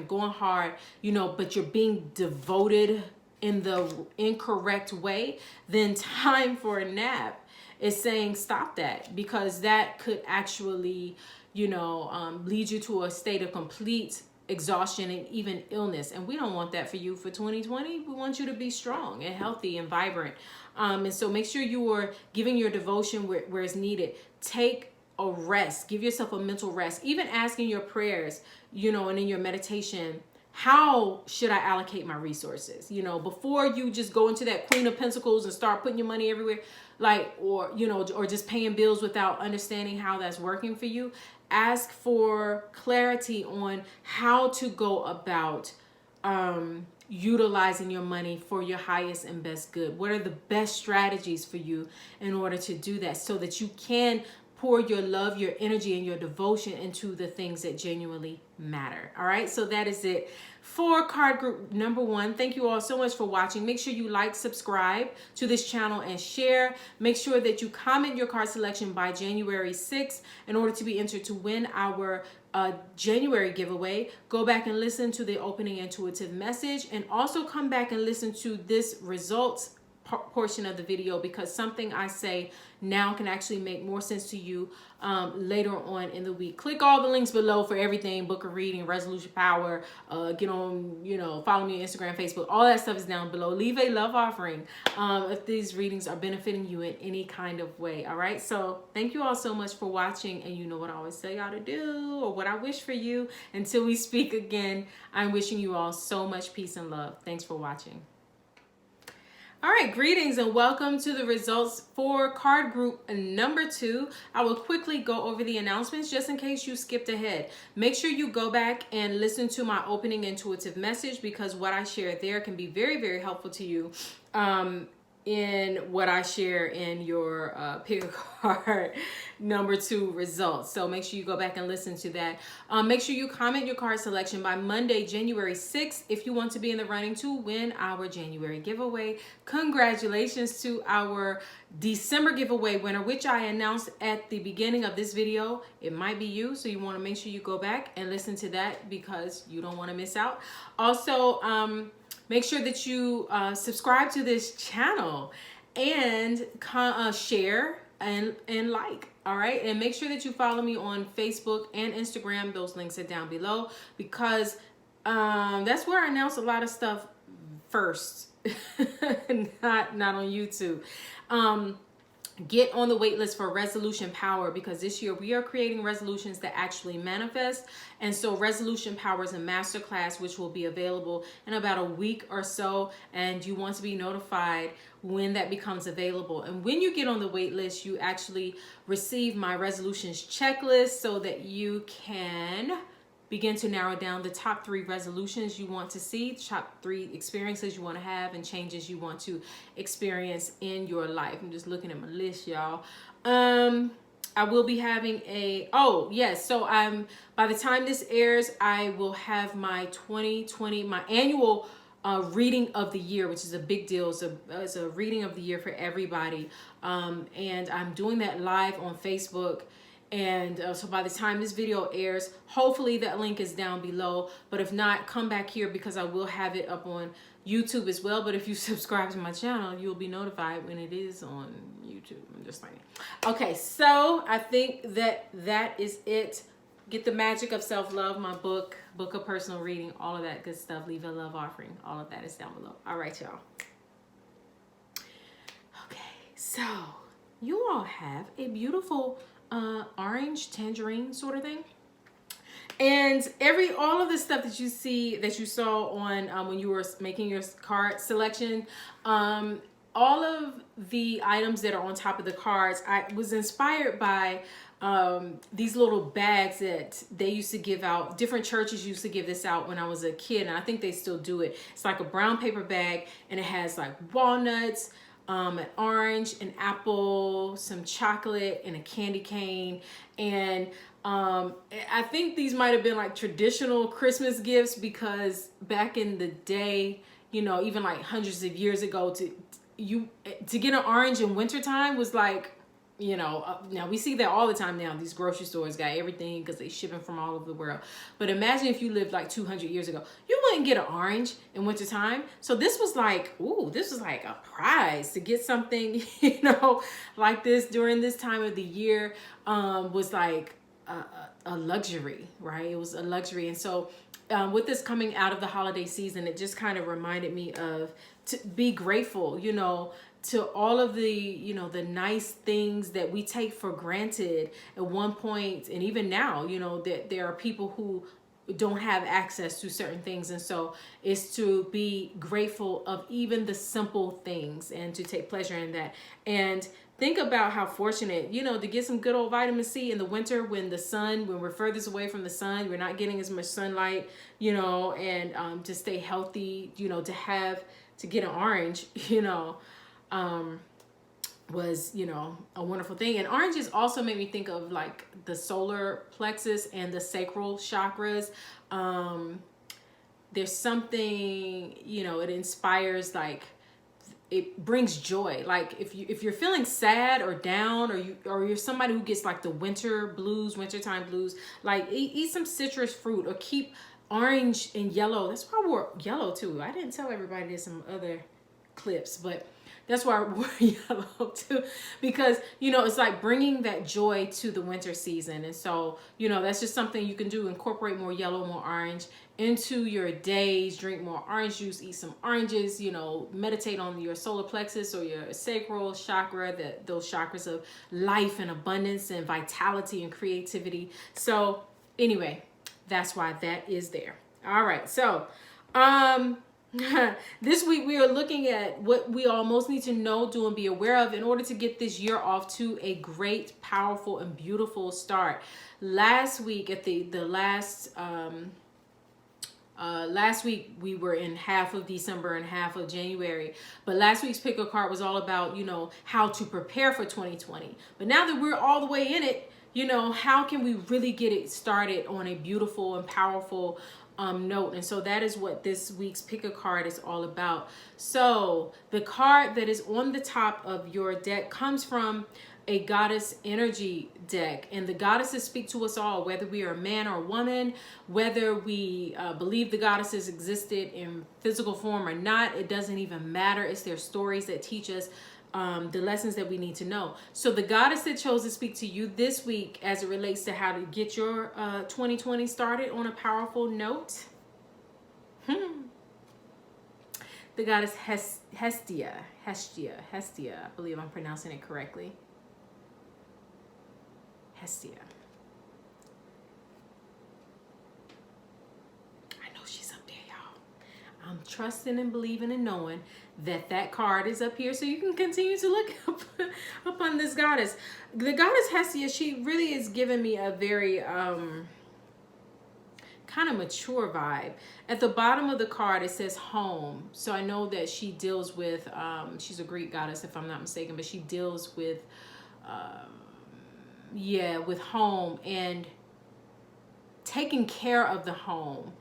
[SPEAKER 1] going hard, you know, but you're being devoted in the incorrect way, then Time for a Nap is saying stop that, because that could actually, you know, lead you to a state of complete exhaustion and even illness. And we don't want that for you for 2020. We want you to be strong and healthy and vibrant. And so make sure you are giving your devotion where it's needed. Take a rest. Give yourself a mental rest. Even asking your prayers, you know, and in your meditation, how should I allocate my resources? You know, before you just go into that Queen of Pentacles and start putting your money everywhere, like, or, you know, or just paying bills without understanding how that's working for you. Ask for clarity on how to go about utilizing your money for your highest and best good. What are the best strategies for you in order to do that, so that you can pour your love, your energy, and your devotion into the things that genuinely matter. All right, so that is it for card group number 1. Thank you all so much for watching. Make sure you like, subscribe to this channel, and share. Make sure that you comment your card selection by January 6th in order to be entered to win our January giveaway. Go back and listen to the opening intuitive message, and also come back and listen to this results portion of the video, because something I say now can actually make more sense to you later on in the week. Click all the links below for everything: book a reading, resolution power, get on, follow me on Instagram, Facebook, all that stuff is down below. Leave a love offering if these readings are benefiting you in any kind of way. All right, so thank you all so much for watching, and you know what I always tell y'all to do, or what I wish for you. Until we speak again, I'm wishing you all so much peace and love. Thanks for watching. All right, greetings and welcome to the results for card group number 2. I will quickly go over the announcements just in case you skipped ahead. Make sure you go back and listen to my opening intuitive message, because what I share there can be very, very helpful to you in what I share in your pick a card number 2 results. So make sure you go back and listen to that. Make sure you comment your card selection by Monday, January 6th, if you want to be in the running to win our January giveaway. Congratulations to our December giveaway winner, which I announced at the beginning of this video. It might be you, so you want to make sure you go back and listen to that, because you don't want to miss out. Also, make sure that you subscribe to this channel and share and like. All right, and make sure that you follow me on Facebook and Instagram. Those links are down below, because that's where I announce a lot of stuff first, not on YouTube. Get on the wait list for resolution power, because this year we are creating resolutions that actually manifest. And so resolution power is a masterclass which will be available in about a week or so, and you want to be notified when that becomes available. And when you get on the wait list, you actually receive my resolutions checklist, so that you can begin to narrow down the top 3 resolutions you want to see, top 3 experiences you want to have, and changes you want to experience in your life. I'm just looking at my list, y'all. I will be having so by the time this airs, I will have my 2020, my annual reading of the year, which is a big deal. It's a reading of the year for everybody. And I'm doing that live on Facebook. And so by the time this video airs, hopefully that link is down below. But if not, come back here, because I will have it up on YouTube as well. But if you subscribe to my channel, you'll be notified when it is on YouTube. I'm just saying. Okay, so I think that is it. Get the Magic of Self-Love, my book of personal reading, all of that good stuff. Leave a love offering. All of that is down below. All right, y'all. Okay, so you all have a beautiful orange tangerine sort of thing, and all of the stuff that you see, that you saw on when you were making your card selection, all of the items that are on top of the cards, I was inspired by these little bags that they used to give out. Different churches used to give this out when I was a kid, and I think they still do it. It's like a brown paper bag, and it has like walnuts, an orange, an apple, some chocolate, and a candy cane. And I think these might have been like traditional Christmas gifts, because back in the day, even like hundreds of years ago, to get an orange in wintertime was like, now we see that all the time now. These grocery stores got everything because they shipping from all over the world. But imagine if you lived like 200 years ago, you wouldn't get an orange in wintertime. So this was like, this was like a prize to get something, like this during this time of the year, was like a luxury, right? It was a luxury. And so with this coming out of the holiday season, it just kind of reminded me of to be grateful, to all of the, the nice things that we take for granted at one point. And even now, that there are people who don't have access to certain things. And so it's to be grateful of even the simple things and to take pleasure in that. And think about how fortunate, to get some good old vitamin C in the winter when we're furthest away from the sun, we're not getting as much sunlight, and to stay healthy, to get an orange, was, a wonderful thing. And oranges also made me think of like the solar plexus and the sacral chakras. There's something, it inspires, like it brings joy. Like if you're feeling sad or down, or you're somebody who gets like the wintertime blues, like eat some citrus fruit, or keep orange and yellow. That's why I wore yellow too. I didn't tell everybody there's some other clips, but That's why I wore yellow too, because, you know, it's like bringing that joy to the winter season. And so, you know, that's just something you can do. Incorporate more yellow, more orange into your days. Drink more orange juice, eat some oranges, you know, meditate on your solar plexus or your sacral chakra, those chakras of life and abundance and vitality and creativity. So anyway, that's why that is there. All right. So, this week we are looking at what we all most need to know, do, and be aware of in order to get this year off to a great, powerful, and beautiful start. Last week at the last week we were in half of December and half of January, but last week's pick a card was all about, you know, how to prepare for 2020. But now that we're all the way in it, you know, how can we really get it started on a beautiful and powerful note? And so that is what this week's pick a card is all about. So the card that is on the top of your deck comes from a goddess energy deck, and the goddesses speak to us all, whether we are a man or a woman, whether we believe the goddesses existed in physical form or not. It doesn't even matter. It's their stories that teach us the lessons that we need to know. So the goddess that chose to speak to you this week as it relates to how to get your 2020 started on a powerful note, the goddess Hestia, I believe I'm pronouncing it correctly. Hestia. I know she's up there, y'all. I'm trusting and believing and knowing that card is up here so you can continue to look up on this goddess. The goddess Hestia, she really is giving me a very kind of mature vibe. At the bottom of the card it says home. So I know that she deals with she's a Greek goddess if I'm not mistaken, but she deals with with home and taking care of the home.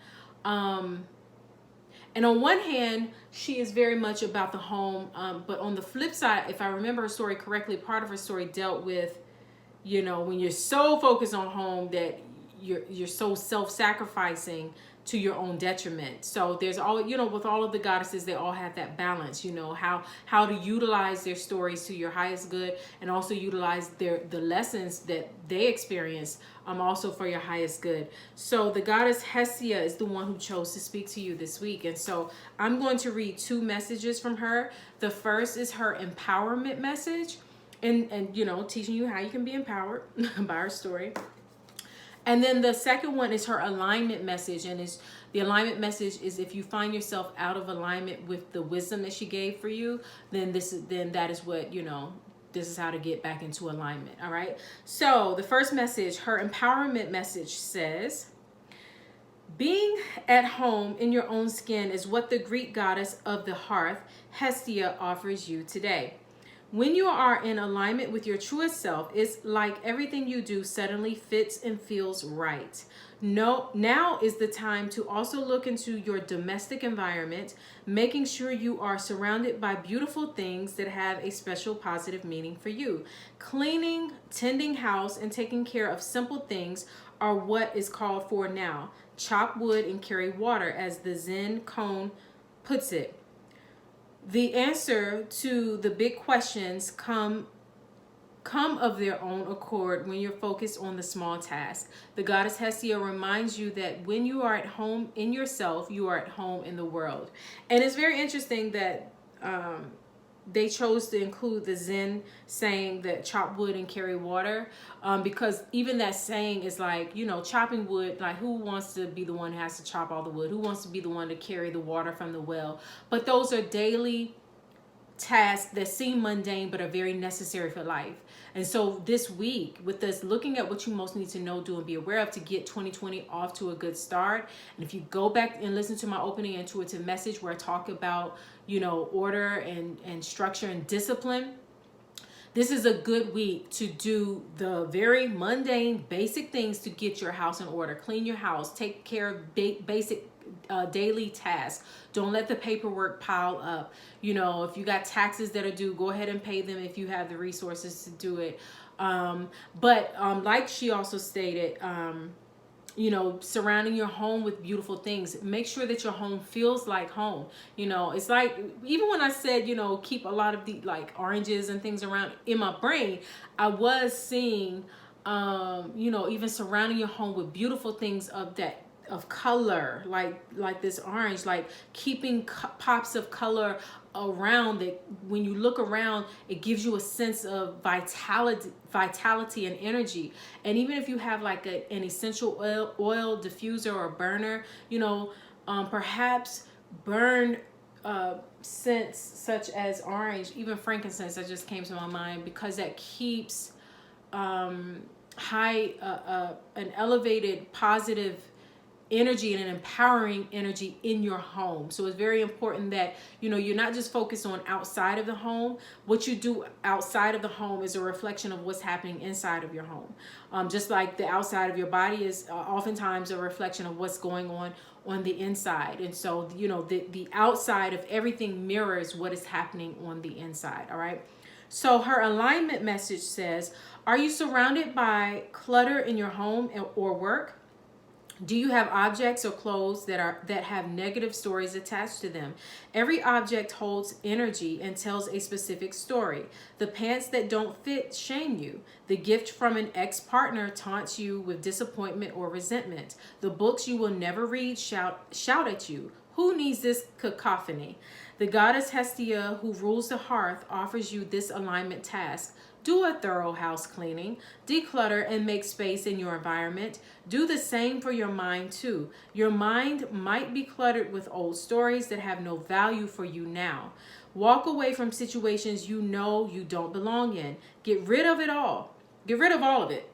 [SPEAKER 1] And on one hand, she is very much about the home. But on the flip side, if I remember her story correctly, part of her story dealt with, you know, when you're so focused on home that you're so self-sacrificing to your own detriment. So there's all, you know, with all of the goddesses, they all have that balance, you know, how to utilize their stories to your highest good and also utilize the lessons that they experience also for your highest good. So the goddess Hestia is the one who chose to speak to you this week. And so I'm going to read two messages from her. The first is her empowerment message and you know, teaching you how you can be empowered by her story. And then the second one is her alignment message, and the alignment message is if you find yourself out of alignment with the wisdom that she gave for you, then that is what, you know, this is how to get back into alignment. All right. So the first message, her empowerment message says, being at home in your own skin is what the Greek goddess of the hearth, Hestia, offers you today. When you are in alignment with your truest self, it's like everything you do suddenly fits and feels right. Now is the time to also look into your domestic environment, making sure you are surrounded by beautiful things that have a special positive meaning for you. Cleaning, tending house, and taking care of simple things are what is called for now. Chop wood and carry water, as the Zen koan puts it. The answer to the big questions come of their own accord when you're focused on the small tasks. The goddess Hestia reminds you that when you are at home in yourself, you are at home in the world. And it's very interesting that they chose to include the Zen saying that chop wood and carry water, because even that saying is like, you know, chopping wood, like who wants to be the one who has to chop all the wood? Who wants to be the one to carry the water from the well? But those are daily tasks that seem mundane but are very necessary for life. And so this week, with us looking at what you most need to know, do, and be aware of to get 2020 off to a good start. And if you go back and listen to my opening intuitive message where I talk about, you know, order and structure and discipline, this is a good week to do the very mundane, basic things to get your house in order. Clean your house, take care of basic daily tasks. Don't let the paperwork pile up. You know, if you got taxes that are due, go ahead and pay them if you have the resources to do it. But like she also stated, you know, surrounding your home with beautiful things. Make sure that your home feels like home. You know, it's like, even when I said, you know, keep a lot of the like oranges and things around in my brain, I was seeing, you know, even surrounding your home with beautiful things of color, like this orange, like keeping pops of color around that. When you look around, it gives you a sense of vitality and energy. And even if you have like an essential oil diffuser or burner, you know, perhaps burn scents such as orange, even frankincense, that just came to my mind, because that keeps an elevated positive energy and an empowering energy in your home. So it's very important that, you know, you're not just focused on outside of the home. What you do outside of the home is a reflection of what's happening inside of your home. Just like the outside of your body is oftentimes a reflection of what's going on the inside. And so, you know, the outside of everything mirrors what is happening on the inside. All right. So her alignment message says, are you surrounded by clutter in your home or work? Do you have objects or clothes that have negative stories attached to them? Every object holds energy and tells a specific story. The pants that don't fit shame you. The gift from an ex-partner taunts you with disappointment or resentment. The books you will never read shout at you. Who needs this cacophony? The goddess Hestia, who rules the hearth, offers you this alignment task. Do a thorough house cleaning, declutter and make space in your environment. Do the same for your mind too. Your mind might be cluttered with old stories that have no value for you now. Walk away from situations you know you don't belong in. Get rid of it all. Get rid of all of it.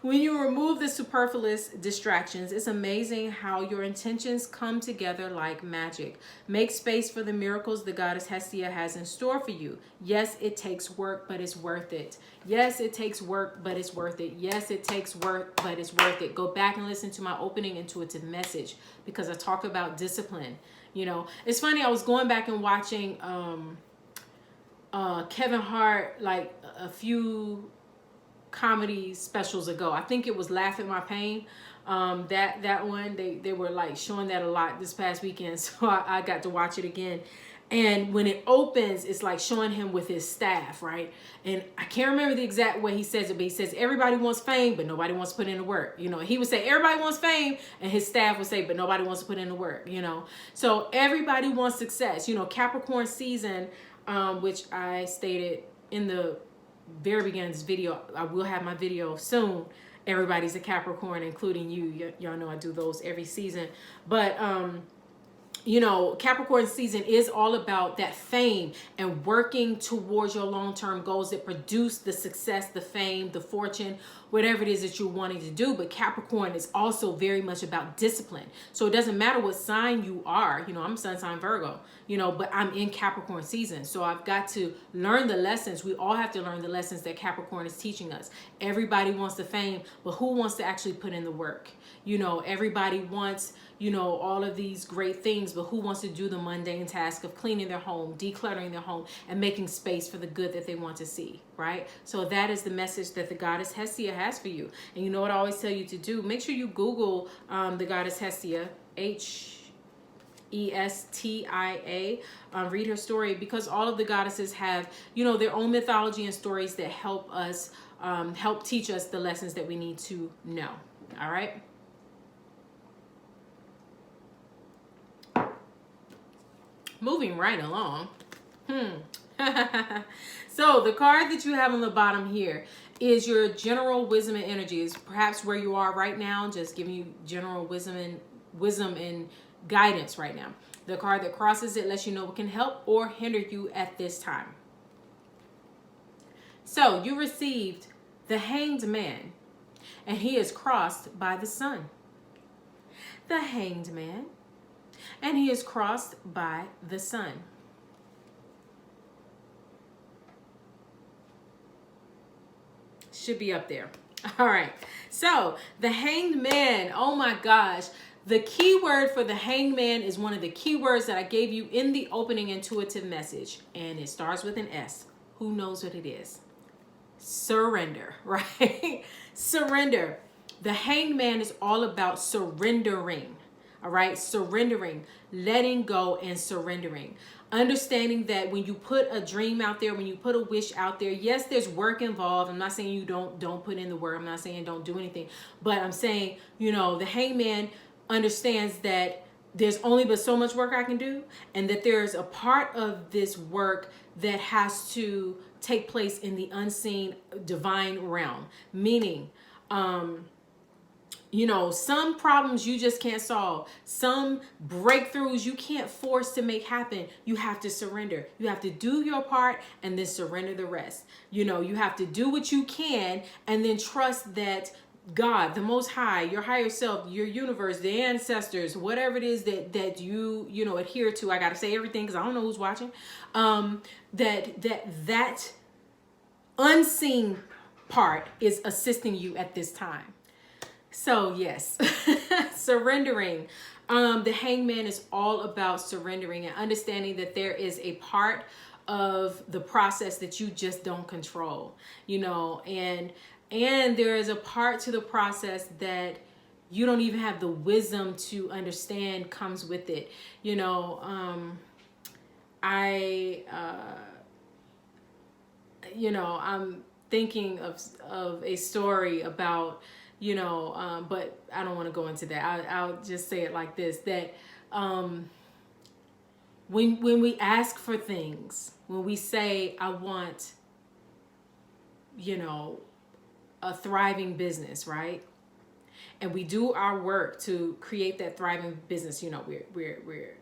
[SPEAKER 1] When you remove the superfluous distractions, it's amazing how your intentions come together like magic. Make space for the miracles the goddess Hestia has in store for you. Yes, it takes work, but it's worth it. Yes, it takes work, but it's worth it. Yes, it takes work, but it's worth it. Go back and listen to my opening intuitive message, because I talk about discipline. You know, it's funny, I was going back and watching Kevin Hart like a few comedy specials ago. I think it was Laugh at My Pain. That one, they were like showing that a lot this past weekend, so I got to watch it again. And when it opens, it's like showing him with his staff, right? And I can't remember the exact way he says it, but he says everybody wants fame, but nobody wants to put in the work. You know, he would say everybody wants fame, and his staff would say, but nobody wants to put in the work. You know, so everybody wants success. You know, Capricorn season, which I stated in the very beginning of this video, I will have my video soon. Everybody's a Capricorn, including you. Y'all know I do those every season. But you know, Capricorn season is all about that fame and working towards your long-term goals that produce the success, the fame, the fortune, whatever it is that you're wanting to do. But Capricorn is also very much about discipline. So it doesn't matter what sign you are. You know, I'm sun sign Virgo, you know, but I'm in Capricorn season. So I've got to learn the lessons. We all have to learn the lessons that Capricorn is teaching us. Everybody wants the fame, but who wants to actually put in the work? You know, everybody wants, you know, all of these great things, but who wants to do the mundane task of cleaning their home, decluttering their home, and making space for the good that they want to see, right? So that is the message that the goddess Hestia has for you. And you know what I always tell you to do? Make sure you Google the goddess Hestia, Hestia, read her story, because all of the goddesses have, you know, their own mythology and stories that help us, help teach us the lessons that we need to know, all right? Moving right along. So the card that you have on the bottom here is your general wisdom and energy. Is perhaps where you are right now, just giving you general wisdom and guidance right now. The card that crosses it lets you know what can help or hinder you at this time. So you received the Hanged Man, and he is crossed by the sun. The Hanged Man, and he is crossed by the sun. Should be up there. All right. So the Hanged Man, oh my gosh. The key word for the Hanged Man is one of the key words that I gave you in the opening intuitive message. And it starts with an S. Who knows what it is? Surrender, right? Surrender. The Hanged Man is all about surrendering. All right, surrendering, letting go, and surrendering. Understanding that when you put a dream out there, when you put a wish out there, yes, there's work involved. I'm not saying you don't put in the work. I'm not saying don't do anything, but I'm saying, you know, the hangman understands that there's only but so much work I can do, and that there's a part of this work that has to take place in the unseen divine realm. Meaning, you know, some problems you just can't solve. Some breakthroughs you can't force to make happen. You have to surrender. You have to do your part and then surrender the rest. You know, you have to do what you can and then trust that God, the Most High, your higher self, your universe, the ancestors, whatever it is that you know, adhere to. I got to say everything because I don't know who's watching. That unseen part is assisting you at this time. So yes, surrendering. The hangman is all about surrendering and understanding that there is a part of the process that you just don't control, you know, and there is a part to the process that you don't even have the wisdom to understand comes with it. You know, you know, I'm thinking of a story about, you know, but I don't want to go into that. I'll just say it like this, that when we ask for things, when we say, I want, you know, a thriving business, right? And we do our work to create that thriving business. You know, we're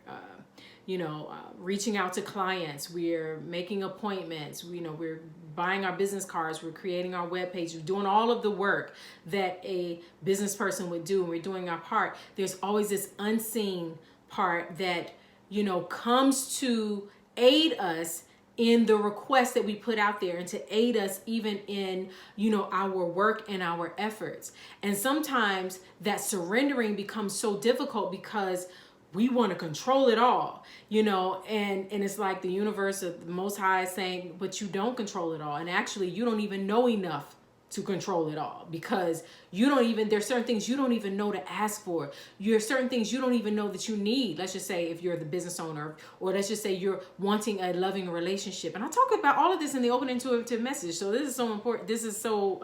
[SPEAKER 1] reaching out to clients, we're making appointments, we're buying our business cards, we're creating our webpage, we're doing all of the work that a business person would do, and we're doing our part. There's always this unseen part that, you know, comes to aid us in the request that we put out there, and to aid us even in, you know, our work and our efforts. And sometimes that surrendering becomes so difficult because we want to control it all, you know, and it's like the universe of the Most High is saying, but you don't control it all. And actually, you don't even know enough to control it all, because there's certain things you don't even know to ask for. There's certain things you don't even know that you need. Let's just say if you're the business owner, or let's just say you're wanting a loving relationship. And I talk about all of this in the open intuitive message. So this is so important. This is so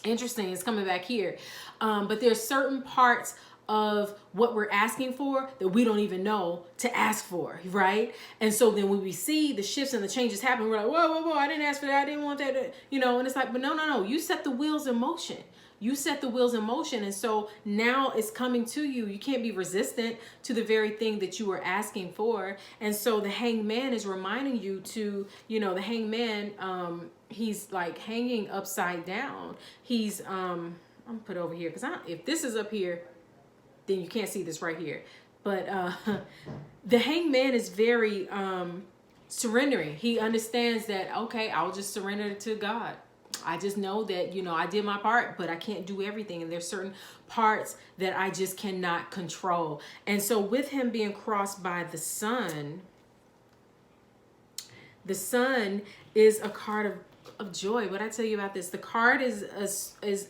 [SPEAKER 1] interesting. It's coming back here. But there's certain parts of what we're asking for that we don't even know to ask for, right? And so then when we see the shifts and the changes happen, we're like, whoa, I didn't ask for that, I didn't want that, you know. And it's like, but no, you set the wheels in motion. You set the wheels in motion, and so now it's coming to you. You can't be resistant to the very thing that you were asking for. And so the hangman is reminding you to, you know, the hangman, he's like hanging upside down. He's I'm gonna put it over here, because if this is up here, then you can't see this right here. But the hangman is very surrendering. He understands that, okay, I'll just surrender to God. I just know that, you know, I did my part, but I can't do everything. And there's certain parts that I just cannot control. And so with him being crossed by the sun is a card of joy. What I tell you about this, the card is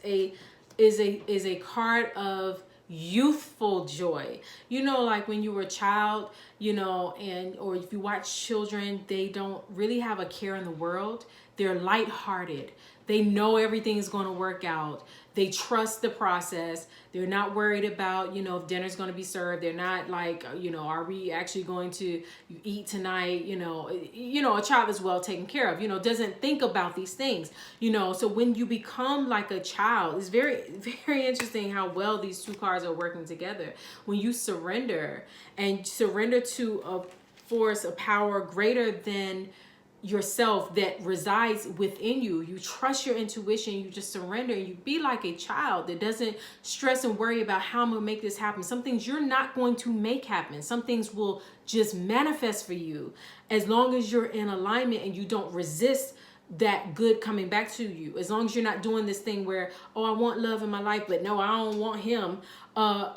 [SPEAKER 1] a card of youthful joy. You know, like when you were a child, you know, or if you watch children, they don't really have a care in the world. They're lighthearted. They know everything's going to work out. They trust the process. They're not worried about, you know, if dinner's going to be served. They're not like, you know, are we actually going to eat tonight? You know, a child is well taken care of, you know, doesn't think about these things, you know. So when you become like a child, it's very, very interesting how well these two cards are working together. When you surrender to a force, a power greater than yourself that resides within you, you trust your intuition, you just surrender, and you be like a child that doesn't stress and worry about how I'm gonna make this happen. Some things you're not going to make happen. Some things will just manifest for you as long as you're in alignment and you don't resist that good coming back to you. As long as you're not doing this thing where, oh, I want love in my life, but no, I don't want him. Oh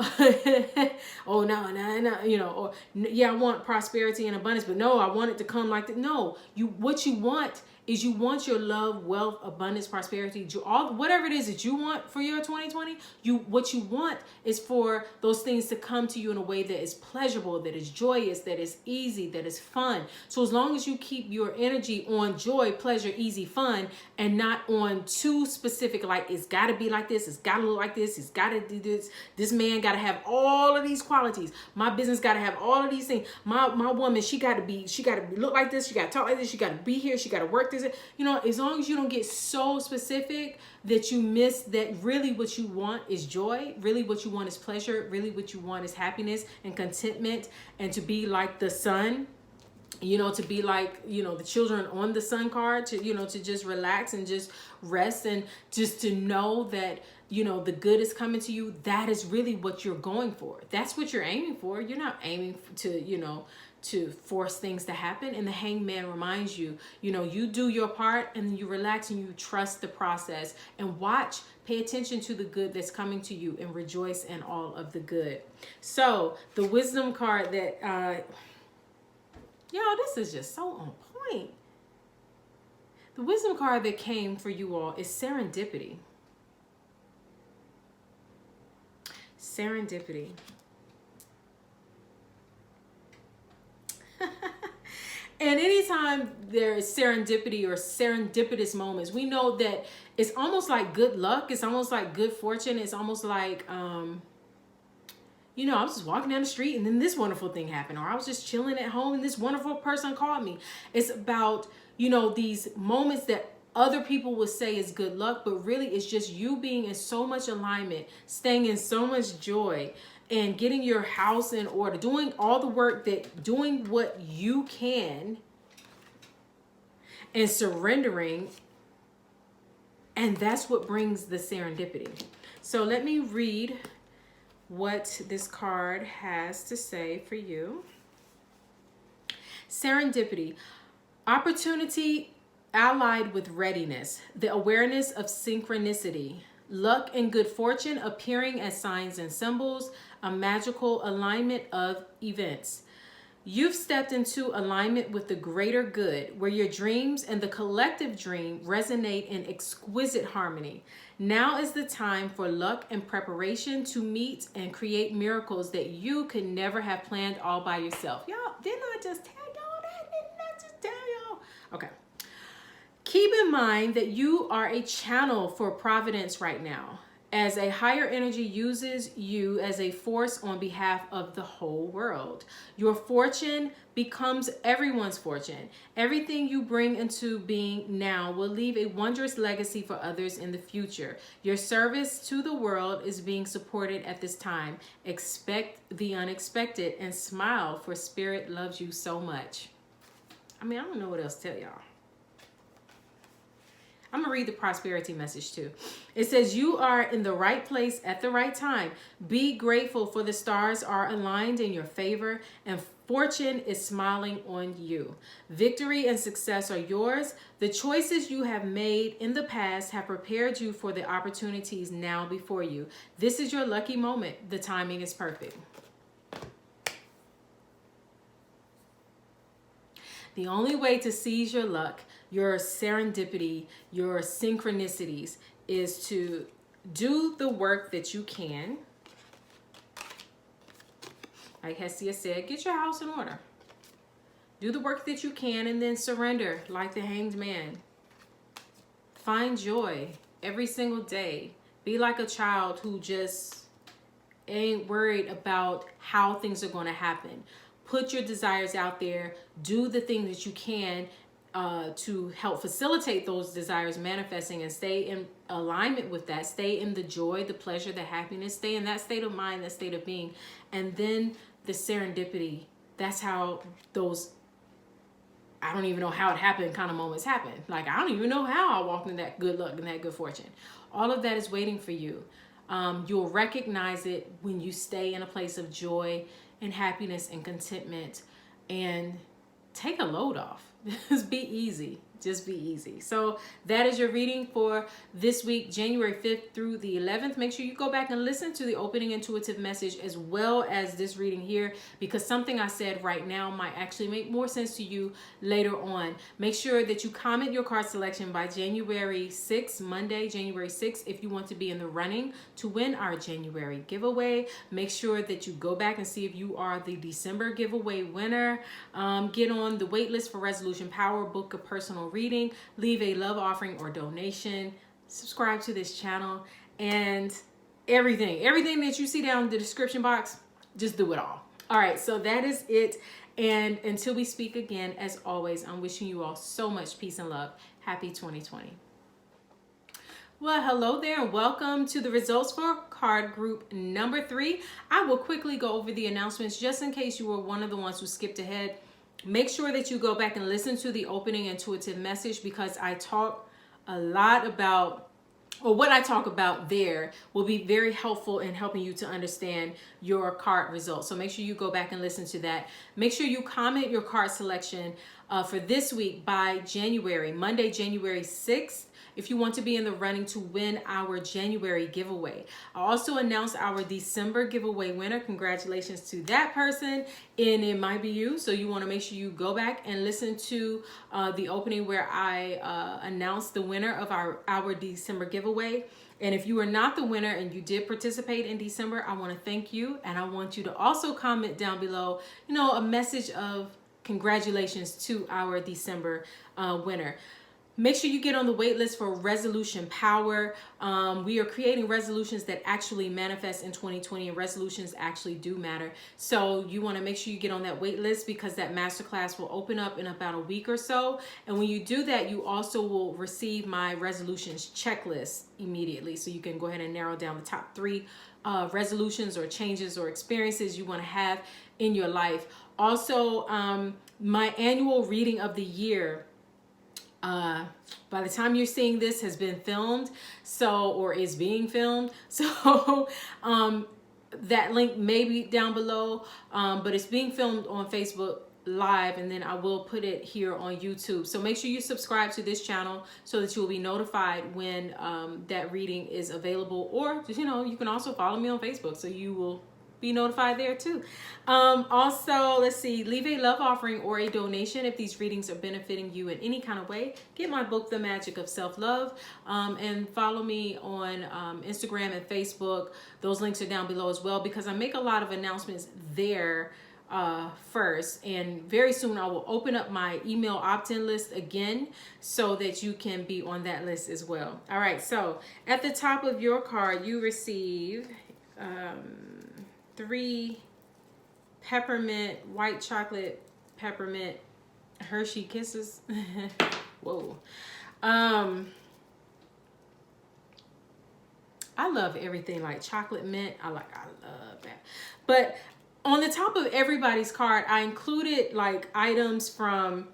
[SPEAKER 1] no, you know, or yeah, I want prosperity and abundance, but no, I want it to come like that. No, what you want is you want your love, wealth, abundance, prosperity, all whatever it is that you want for your 2020. What you want is for those things to come to you in a way that is pleasurable, that is joyous, that is easy, that is fun. So as long as you keep your energy on joy, pleasure, easy, fun, and not on too specific, like it's got to be like this, it's got to look like this, it's got to do this. This man got to have all of these qualities. My business got to have all of these things. My woman, she got to look like this. She got to talk like this. She got to be here. She got to work this. You know, as long as you don't get so specific that you miss that really what you want is joy. Really what you want is pleasure. Really what you want is happiness and contentment, and to be like the sun. You know, to be like, you know, the children on the sun card, to, you know, to just relax and just rest, and just to know that, you know, the good is coming to you. That is really what you're going for. That's what you're aiming for. You're not aiming to, you know, to force things to happen. And the hangman reminds you, you know, you do your part, and you relax and you trust the process, and watch, pay attention to the good that's coming to you, and rejoice in all of the good. So the wisdom card that, y'all, this is just so on point. The wisdom card that came for you all is serendipity. Serendipity. And anytime there is serendipity or serendipitous moments, we know that it's almost like good luck. It's almost like good fortune. It's almost like, you know, I was just walking down the street and then this wonderful thing happened. Or I was just chilling at home and this wonderful person called me. It's about, you know, these moments that other people would say is good luck, but really it's just you being in so much alignment, staying in so much joy, and getting your house in order, doing all the work, doing what you can, and surrendering. And that's what brings the serendipity. So let me read what this card has to say for you. Serendipity, opportunity allied with readiness, the awareness of synchronicity, luck and good fortune appearing as signs and symbols, a magical alignment of events. You've stepped into alignment with the greater good, where your dreams and the collective dream resonate in exquisite harmony. Now is the time for luck and preparation to meet and create miracles that you could never have planned all by yourself. Y'all, didn't I just tell y'all that? Didn't I just tell y'all? Okay. Keep in mind that you are a channel for providence right now, as a higher energy uses you as a force on behalf of the whole world. Your fortune becomes everyone's fortune. Everything you bring into being now will leave a wondrous legacy for others in the future. Your service to the world is being supported at this time. Expect the unexpected and smile, for Spirit loves you so much. I mean, I don't know what else to tell y'all. I'm going to read the prosperity message too. It says, you are in the right place at the right time. Be grateful, for the stars are aligned in your favor and fortune is smiling on you. Victory and success are yours. The choices you have made in the past have prepared you for the opportunities now before you. This is your lucky moment. The timing is perfect. The only way to seize your luck, your serendipity, your synchronicities, is to do the work that you can. Like Hestia said, get your house in order. Do the work that you can, and then surrender like the hanged man. Find joy every single day. Be like a child who just ain't worried about how things are going to happen. Put your desires out there. Do the things that you can to help facilitate those desires manifesting, and stay in alignment with that. Stay in the joy, the pleasure, the happiness. Stay in that state of mind, that state of being. And then the serendipity. That's how those, I don't even know how it happened kind of moments happen. Like, I don't even know how I walked in that good luck and that good fortune. All of that is waiting for you. You'll recognize it when you stay in a place of joy and happiness and contentment, and take a load off. Just be easy. Just be easy. So that is your reading for this week, January 5th through the 11th. Make sure you go back and listen to the opening intuitive message as well as this reading here, because something I said right now might actually make more sense to you later on. Make sure that you comment your card selection by January 6th, Monday, January 6th, if you want to be in the running to win our January giveaway. Make sure that you go back and see if you are the December giveaway winner. Get on the wait list for Resolution Power, book a personal reading, leave a love offering or donation, subscribe to this channel, and everything that you see down in the description box, just do it all. All right, so that is it. And until we speak again, as always, I'm wishing you all so much peace and love. Happy 2020. Well, hello there and welcome to the results for card group number 3. I will quickly go over the announcements just in case you were one of the ones who skipped ahead. Make sure that you go back and listen to the opening intuitive message, because I talk a lot about, or what I talk about there will be very helpful in helping you to understand your card results. So make sure you go back and listen to that. Make sure you comment your card selection for this week by Monday, January 6th. If you want to be in the running to win our January giveaway. I also announced our December giveaway winner. Congratulations to that person, and it might be you. So you want to make sure you go back and listen to the opening where I announced the winner of our December giveaway. And if you are not the winner and you did participate in December, I want to thank you. And I want you to also comment down below, a message of congratulations to our December winner. Make sure you get on the wait list for Resolution Power. We are creating resolutions that actually manifest in 2020, and resolutions actually do matter. So you want to make sure you get on that wait list, because that masterclass will open up in about a week or so. And when you do that, you also will receive my resolutions checklist immediately. So you can go ahead and narrow down the top 3 resolutions or changes or experiences you want to have in your life. Also, my annual reading of the year, by the time you're seeing this, has been filmed, or is being filmed. So that link may be down below, but it's being filmed on Facebook Live, and then I will put it here on YouTube. So make sure you subscribe to this channel so that you will be notified when that reading is available, or you can also follow me on Facebook so you will be notified there too. Also, let's see, leave a love offering or a donation if these readings are benefiting you in any kind of way. Get my book, The Magic of Self-Love, and follow me on Instagram and Facebook. Those links are down below as well, because I make a lot of announcements there first, and very soon I will open up my email opt-in list again so that you can be on that list as well. All right, so at the top of your card you receive 3 peppermint, white chocolate peppermint Hershey Kisses. Whoa. I love everything like chocolate mint. I love that. But on the top of everybody's card, I included like items from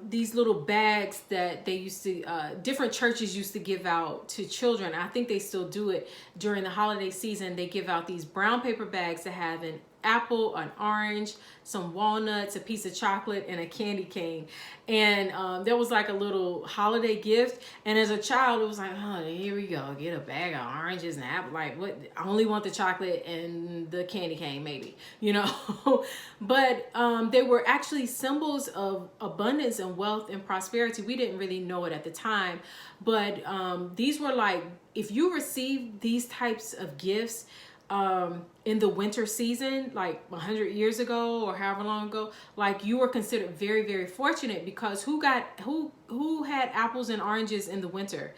[SPEAKER 1] these little bags that they used to, different churches used to give out to children. I think they still do it during the holiday season. They give out these brown paper bags that have an apple, an orange, some walnuts, a piece of chocolate, and a candy cane. And there was like a little holiday gift. And as a child, it was like, oh, here we go. Get a bag of oranges and apple. Like, what? I only want the chocolate and the candy cane, maybe, But they were actually symbols of abundance and wealth and prosperity. We didn't really know it at the time. But these were like, if you received these types of gifts, in the winter season, like 100 years ago or however long ago, like you were considered very, very fortunate, because who had apples and oranges in the winter?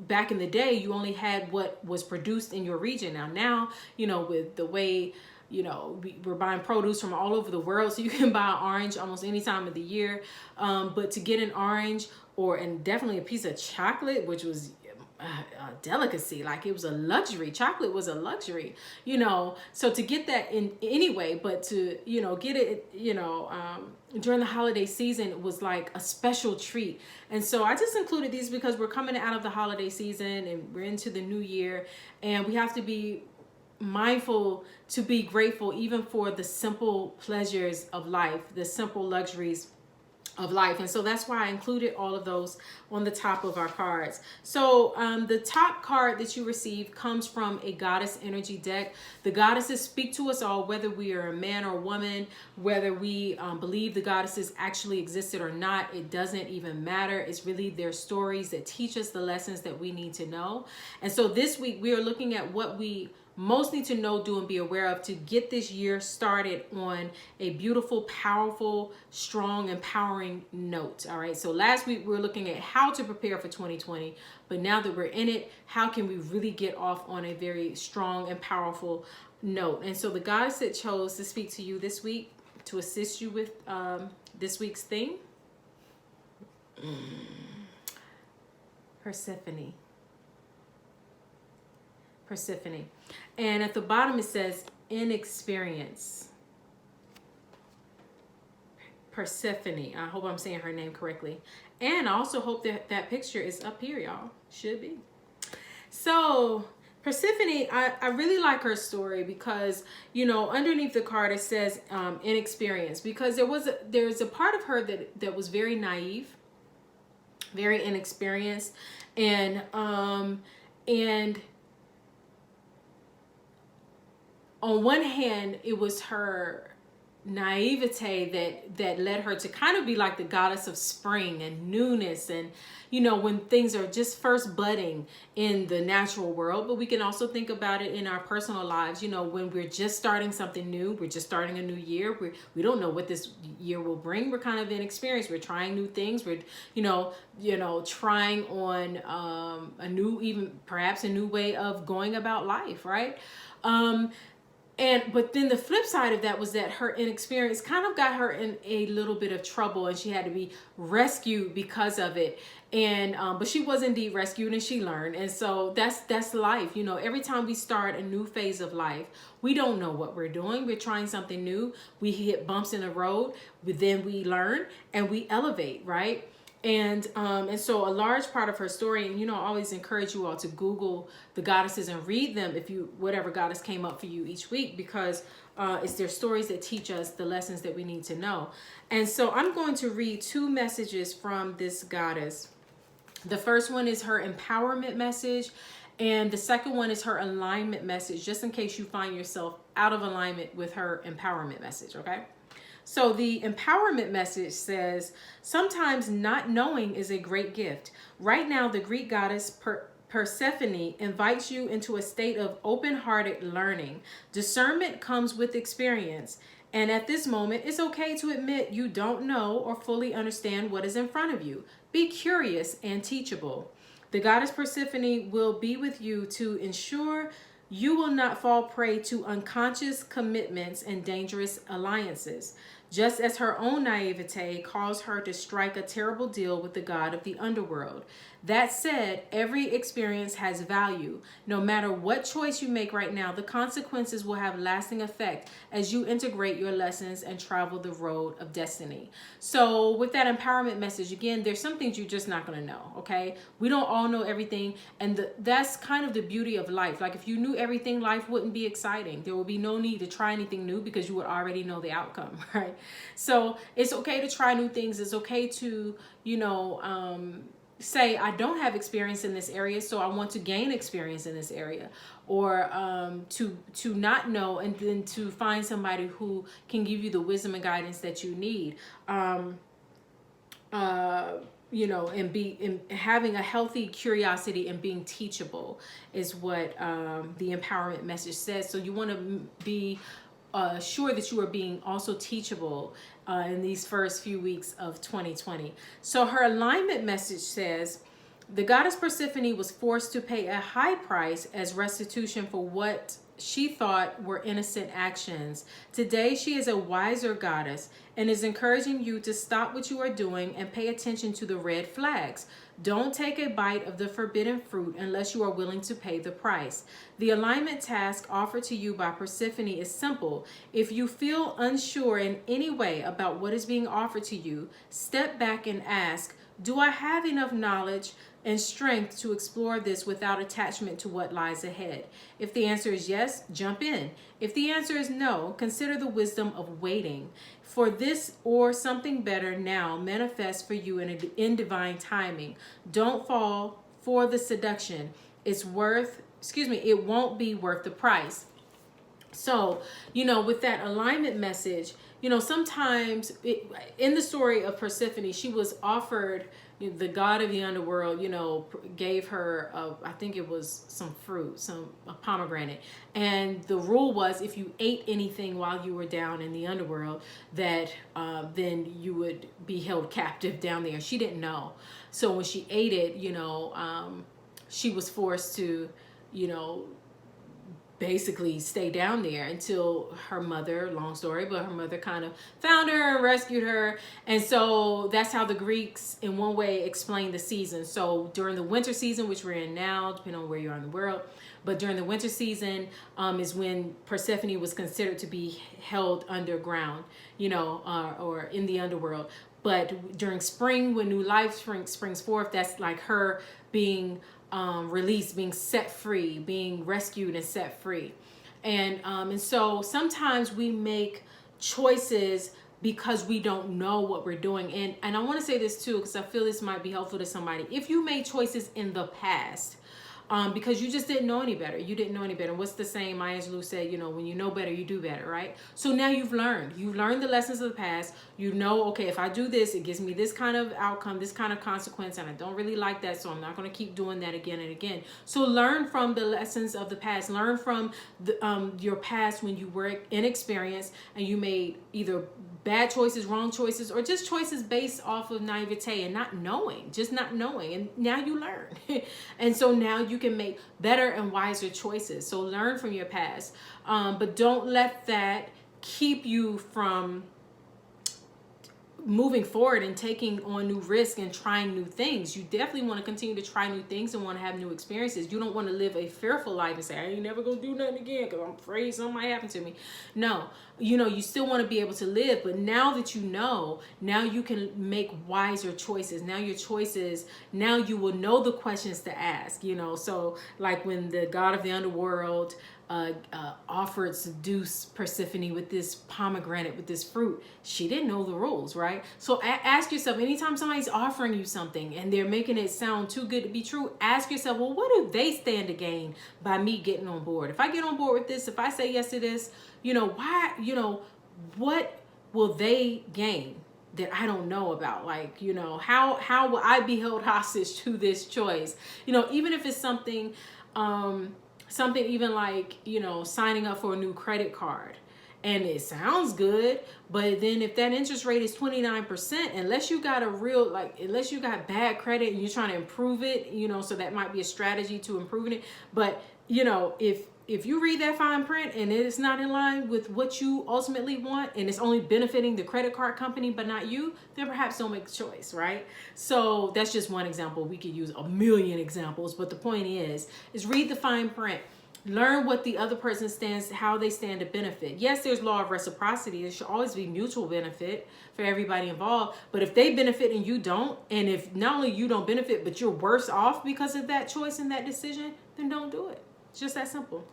[SPEAKER 1] Back in the day, you only had what was produced in your region. Now, with the way, we're buying produce from all over the world, so you can buy an orange almost any time of the year. But to get an orange and definitely a piece of chocolate, which was a delicacy, like it was a luxury. Chocolate was a luxury, so to get that in anyway, but to get it during the holiday season was like a special treat. And so I just included these because we're coming out of the holiday season and we're into the new year, and we have to be mindful to be grateful even for the simple pleasures of life, the simple luxuries of life. And so that's why I included all of those on the top of our cards. So the top card that you receive comes from a goddess energy deck. The goddesses speak to us all, whether we are a man or a woman, whether we believe the goddesses actually existed or not. It doesn't even matter. It's really their stories that teach us the lessons that we need to know. And so this week we are looking at what we most need to know, do, and be aware of to get this year started on a beautiful, powerful, strong, empowering note. All right. So last week we were looking at how to prepare for 2020, but now that we're in it, how can we really get off on a very strong and powerful note? And so the goddess that chose to speak to you this week to assist you with this week's theme, Persephone. And at the bottom it says inexperience. Persephone. I hope I'm saying her name correctly. And I also hope that that picture is up here, y'all. Should be. So Persephone, I really like her story because, you know, underneath the card it says inexperience, because there's a part of her that was very naive, very inexperienced, and on one hand, it was her naivete that led her to kind of be like the goddess of spring and newness, and, you know, when things are just first budding in the natural world. But we can also think about it in our personal lives, you know, when we're just starting something new, we're just starting a new year, we don't know what this year will bring. We're kind of inexperienced. We're trying new things. We're, you know, trying on perhaps a new way of going about life, right? But then the flip side of that was that her inexperience kind of got her in a little bit of trouble, and she had to be rescued because of it. And but she was indeed rescued, and she learned. And so that's life. You know, every time we start a new phase of life, we don't know what we're doing. We're trying something new. We hit bumps in the road, but then we learn and we elevate, right? And so a large part of her story, and, you know, I always encourage you all to Google the goddesses and read them whatever goddess came up for you each week, because it's their stories that teach us the lessons that we need to know. And so I'm going to read two messages from this goddess. The first one is her empowerment message, and the second one is her alignment message, just in case you find yourself out of alignment with her empowerment message, okay? So the empowerment message says, sometimes not knowing is a great gift. Right now, the Greek goddess Persephone invites you into a state of open-hearted learning. Discernment comes with experience. And at this moment, it's okay to admit you don't know or fully understand what is in front of you. Be curious and teachable. The goddess Persephone will be with you to ensure you will not fall prey to unconscious commitments and dangerous alliances, just as her own naivete caused her to strike a terrible deal with the god of the underworld. That said, every experience has value. No matter what choice you make right now, the consequences will have lasting effect as you integrate your lessons and travel the road of destiny. So with that empowerment message, again, there's some things you're just not going to know, okay? We don't all know everything, and that's kind of the beauty of life. Like, if you knew everything, life wouldn't be exciting. There would be no need to try anything new because you would already know the outcome, right? So it's okay to try new things. It's okay to, say, I don't have experience in this area, so I want to gain experience in this area, or to not know, and then to find somebody who can give you the wisdom and guidance that you need. And having a healthy curiosity and being teachable is what the empowerment message says. So you want to be sure that you are being also teachable in these first few weeks of 2020. So her alignment message says, the goddess Persephone was forced to pay a high price as restitution for what she thought were innocent actions. Today, she is a wiser goddess and is encouraging you to stop what you are doing and pay attention to the red flags. Don't take a bite of the forbidden fruit unless you are willing to pay the price. The alignment task offered to you by Persephone is simple. If you feel unsure in any way about what is being offered to you, step back and ask, Do I have enough knowledge and strength to explore this without attachment to what lies ahead? If the answer is yes, jump in. If the answer is no, consider the wisdom of waiting. For this or something better now manifests for you in divine timing. Don't fall for the seduction. It won't be worth the price. So, with that alignment message, sometimes in the story of Persephone, she was offered, the god of the underworld, gave her, I think it was some fruit, a pomegranate. And the rule was if you ate anything while you were down in the underworld, that then you would be held captive down there. She didn't know. So when she ate it, she was forced to, basically stay down there until her mother, long story, but her mother kind of found her and rescued her. And so that's how the Greeks in one way explain the season. So during the winter season, which we're in now, depending on where you are in the world, but during the winter season is when Persephone was considered to be held underground, or in the underworld. But during spring, when new life springs forth, that's like her being released, being set free, being rescued and set free. And so sometimes we make choices because we don't know what we're doing. And I want to say this too, because I feel this might be helpful to somebody. If you made choices in the past, because you just didn't know any better. You didn't know any better. What's the saying? Maya Angelou said, when you know better, you do better, right? So now you've learned. You've learned the lessons of the past. Okay, if I do this, it gives me this kind of outcome, this kind of consequence, and I don't really like that, so I'm not going to keep doing that again and again. So learn from the lessons of the past. Learn from your past when you were inexperienced and you made either bad choices, wrong choices, or just choices based off of naivete and not knowing. And now you learn. And so now you can make better and wiser choices. So learn from your past, but don't let that keep you from moving forward and taking on new risk and trying new things. You definitely want to continue to try new things and want to have new experiences. You don't want to live a fearful life and say, I ain't never gonna do nothing again because I'm afraid something might happen to me. No, you still want to be able to live, but now that now you can make wiser choices. Now you will know the questions to ask, so like when the god of the underworld offered seduce Persephone with this pomegranate, with this fruit, she didn't know the rules, right? So ask yourself, anytime somebody's offering you something and they're making it sound too good to be true, ask yourself, well, what do they stand to gain by me getting on board? If I get on board with this, if I say yes to this, what will they gain that I don't know about? Like, how will I be held hostage to this choice? Even if it's something even like, signing up for a new credit card. And it sounds good, but then if that interest rate is 29%, unless you got unless you got bad credit and you're trying to improve it, so that might be a strategy to improving it. But, if you read that fine print and it's not in line with what you ultimately want and it's only benefiting the credit card company but not you, then perhaps don't make the choice, right? So that's just one example. We could use a million examples, but the point is read the fine print. Learn what the other person how they stand to benefit. Yes, there's law of reciprocity. There should always be mutual benefit for everybody involved. But if they benefit and you don't, and if not only you don't benefit, but you're worse off because of that choice and that decision, then don't do it. It's just that simple.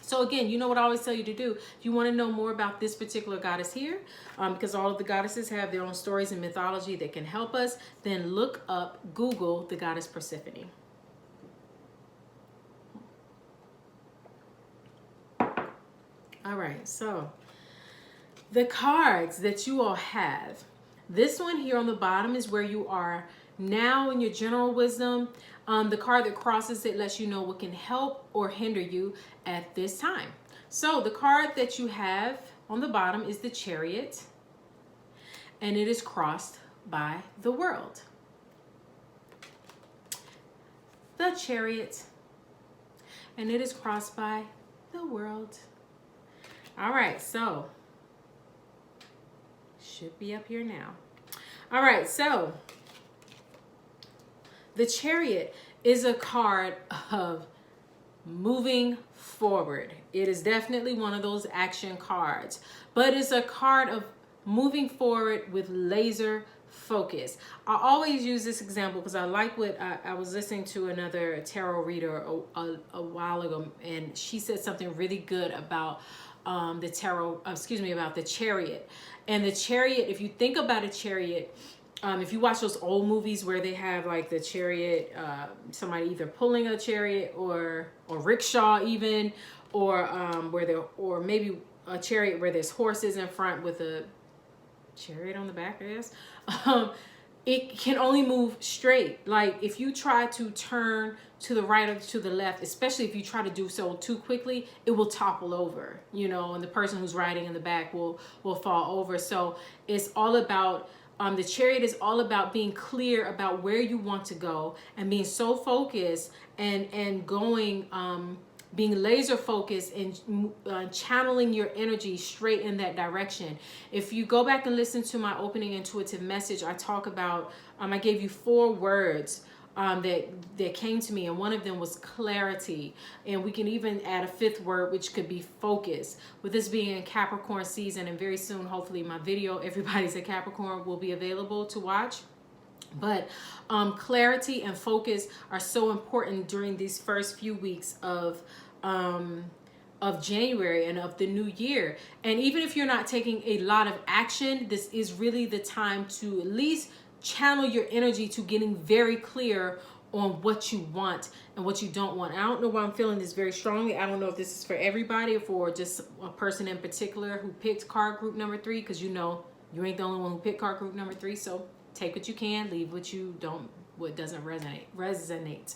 [SPEAKER 1] So again, you know what I always tell you to do. If you want to know more about this particular goddess here, because all of the goddesses have their own stories and mythology that can help us, then Google the goddess Persephone. All right, so the cards that you all have, this one here on the bottom is where you are now in your general wisdom. The card that crosses it lets you know what can help or hinder you at this time. So the card that you have on the bottom is the Chariot, and it is crossed by the World. The Chariot, and it is crossed by the World. All right, so should be up here now. All right, so the Chariot is a card of moving forward. It is definitely one of those action cards, but it's a card of moving forward with laser focus. I always use this example because I like what I was listening to another tarot reader a while ago, and she said something really good about the tarot, about the chariot. And the chariot, if you think about a chariot, if you watch those old movies where they have like the chariot, somebody either pulling a chariot or rickshaw even, or or maybe a chariot where there's horses in front with a chariot on the back, I guess. It can only move straight. Like if you try to turn to the right or to the left, especially if you try to do so too quickly, it will topple over, and the person who's riding in the back will fall over. So it's all about, the chariot is all about being clear about where you want to go and being so focused and going, being laser focused and channeling your energy straight in that direction. If you go back and listen to my opening intuitive message, I talk about, I gave you 4 words that came to me, and one of them was clarity. And we can even add a 5th word, which could be focus. With this being in Capricorn season, and very soon, hopefully my video, Everybody's a Capricorn, will be available to watch. But clarity and focus are so important during these first few weeks of January and of the new year. And even if you're not taking a lot of action, this is really the time to at least channel your energy to getting very clear on what you want and what you don't want. I don't know why I'm feeling this very strongly. I don't know if this is for everybody or for just a person in particular who picked card group number 3, because you ain't the only one who picked card group number 3. So take what you can, leave what doesn't resonate.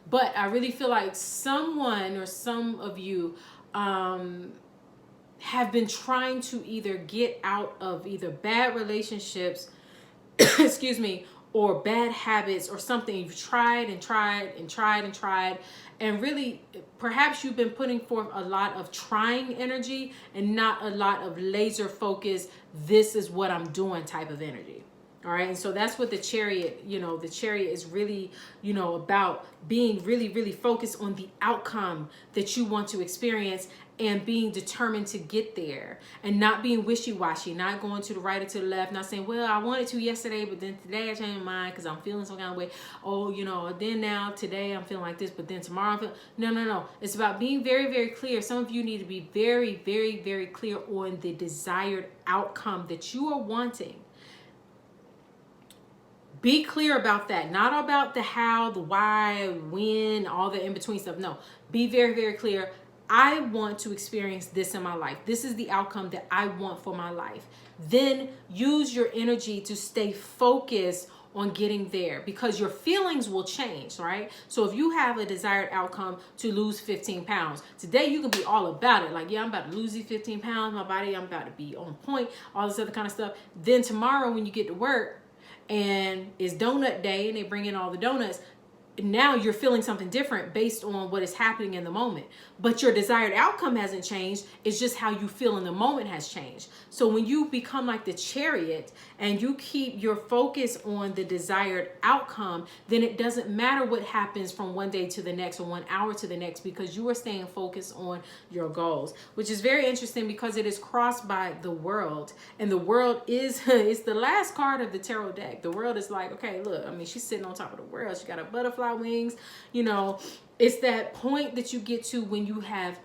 [SPEAKER 1] But I really feel like someone or some of you have been trying to either get out of either bad relationships, excuse me, or bad habits or something. You've tried and tried and tried and tried. And really, perhaps you've been putting forth a lot of trying energy and not a lot of laser focus, this is what I'm doing type of energy. All right. And so that's what the chariot, the chariot is really, about being really, really focused on the outcome that you want to experience and being determined to get there and not being wishy-washy, not going to the right or to the left, not saying, well, I wanted to yesterday, but then today I changed my mind because I'm feeling some kind of way. Oh, then now today I'm feeling like this, but then tomorrow I'm feeling, no. It's about being very, very clear. Some of you need to be very, very, very clear on the desired outcome that you are wanting. Be clear about that. Not about the how, the why, when, all the in-between stuff. No, be very, very clear. I want to experience this in my life. This is the outcome that I want for my life. Then use your energy to stay focused on getting there, because your feelings will change, right? So if you have a desired outcome to lose 15 pounds, today you can be all about it. Like, yeah, I'm about to lose these 15 pounds. My body, I'm about to be on point, all this other kind of stuff. Then tomorrow when you get to work, and it's donut day and they bring in all the donuts, now you're feeling something different based on what is happening in the moment. But your desired outcome hasn't changed. It's just how you feel in the moment has changed. So when you become like the chariot and you keep your focus on the desired outcome, then it doesn't matter what happens from one day to the next or 1 hour to the next, because you are staying focused on your goals, which is very interesting because it is crossed by the world. And the world is it's the last card of the tarot deck. The world is like, okay, look, she's sitting on top of the world. She got a butterfly wings, it's that point that you get to when you have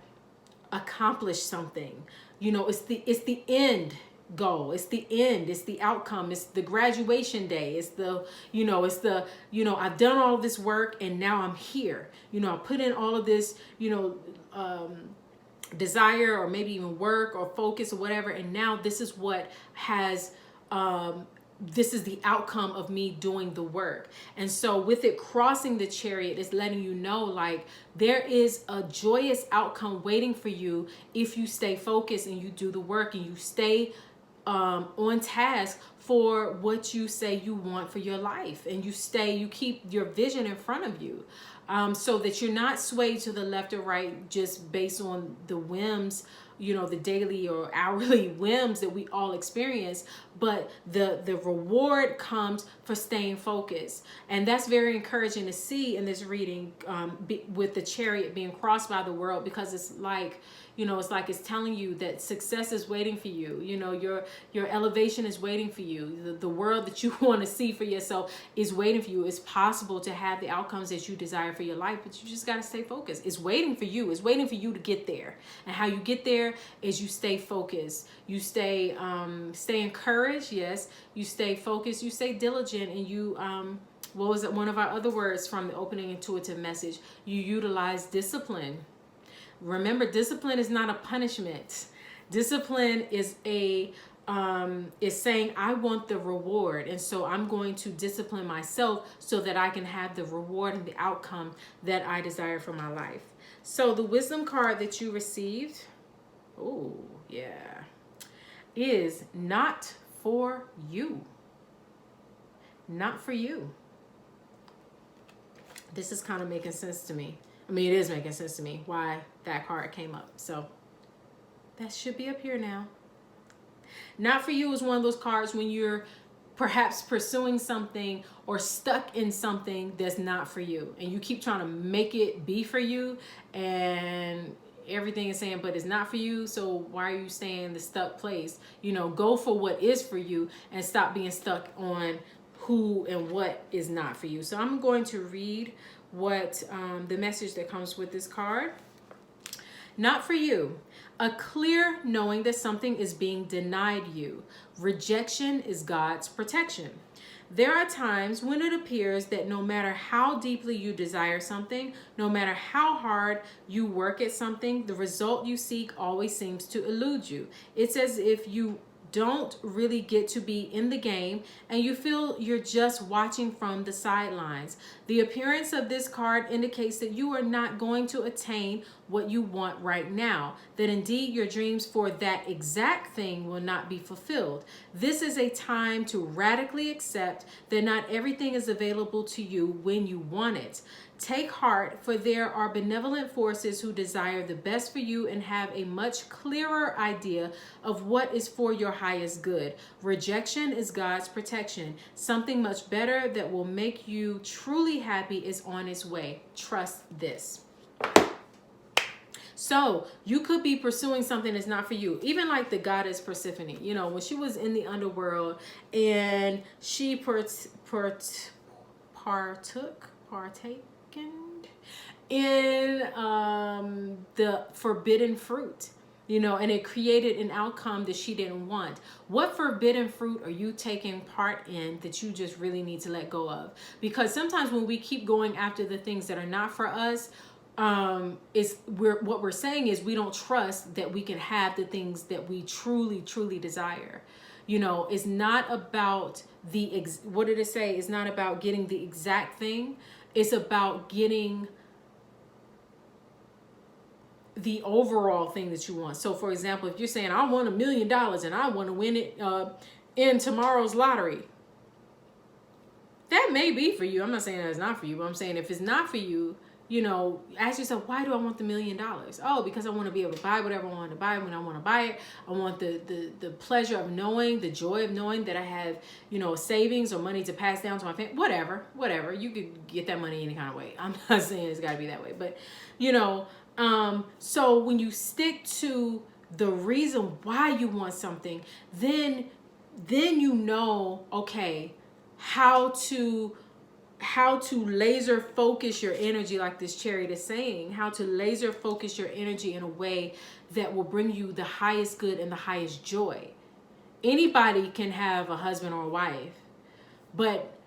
[SPEAKER 1] accomplished something. It's the end goal. It's the end. It's the outcome. It's the graduation day. It's the I've done all this work and now I'm here. I put in all of this, desire or maybe even work or focus or whatever, and now this is what has this is the outcome of me doing the work. And so with it crossing the chariot, it's letting you know, like, there is a joyous outcome waiting for you if you stay focused and you do the work and you stay on task for what you say you want for your life, and you keep your vision in front of you, so that you're not swayed to the left or right just based on the whims, the daily or hourly whims that we all experience, but the reward comes for staying focused. And that's very encouraging to see in this reading, with the chariot being crossed by the world, because it's like, You know, it's like it's telling you that success is waiting for you. You know, your elevation is waiting for you. The world that you want to see for yourself is waiting for you. It's possible to have the outcomes that you desire for your life, but you just got to stay focused. It's waiting for you. It's waiting for you to get there. And how you get there is you stay focused. You stay encouraged. Yes. You stay focused. You stay diligent, and you what was it? One of our other words from the opening intuitive message. You utilize discipline. Remember, discipline is not a punishment. Discipline is is saying, I want the reward, and so I'm going to discipline myself so that I can have the reward and the outcome that I desire for my life. So the wisdom card that you received, oh yeah, is not for you. Not for you. This is kind of making sense to me. I mean, it is making sense to me why that card came up. So that should be up here now. Not for you is one of those cards when you're perhaps pursuing something or stuck in something that's not for you. And you keep trying to make it be for you, and everything is saying, but it's not for you. So why are you staying in the stuck place? You know, go for what is for you and stop being stuck on who and what is not for you. So I'm going to read what the message that comes with this card. Not for you. A clear knowing that something is being denied you. Rejection is God's protection. There are times when it appears that no matter how deeply you desire something, no matter how hard you work at something, the result you seek always seems to elude you. It's as if you don't really get to be in the game and you feel you're just watching from the sidelines. The appearance of this card indicates that you are not going to attain what you want right now, that indeed your dreams for that exact thing will not be fulfilled. This is a time to radically accept that not everything is available to you when you want it. Take heart, for there are benevolent forces who desire the best for you and have a much clearer idea of what is for your highest good. Rejection is God's protection. Something much better that will make you truly happy is on its way. Trust this. So you could be pursuing something that's not for you. Even like the goddess Persephone, you know, when she was in the underworld and she partook in the forbidden fruit, you know, and it created an outcome that she didn't want. What forbidden fruit are you taking part in that you just really need to let go of? Because sometimes when we keep going after the things that are not for us, what we're saying is we don't trust that we can have the things that we truly desire. You know, it's not about what did it say? It's not about getting the exact thing. It's about getting the overall thing that you want. So for example, if you're saying, I want $1 million and I want to win it in tomorrow's lottery, that may be for you. I'm not saying that it's not for you, but I'm saying if it's not for you, you know, ask yourself, why do I want the $1 million? Oh, because I want to be able to buy whatever I want to buy when I want to buy it. I want the pleasure of knowing, the joy of knowing that I have, you know, savings or money to pass down to my family. Whatever. You could get that money any kind of way. I'm not saying it's got to be that way, but you know, so when you stick to the reason why you want something, then you know, okay, how to laser focus your energy, like this chariot is saying, how to laser focus your energy in a way that will bring you the highest good and the highest joy. Anybody can have a husband or a wife, but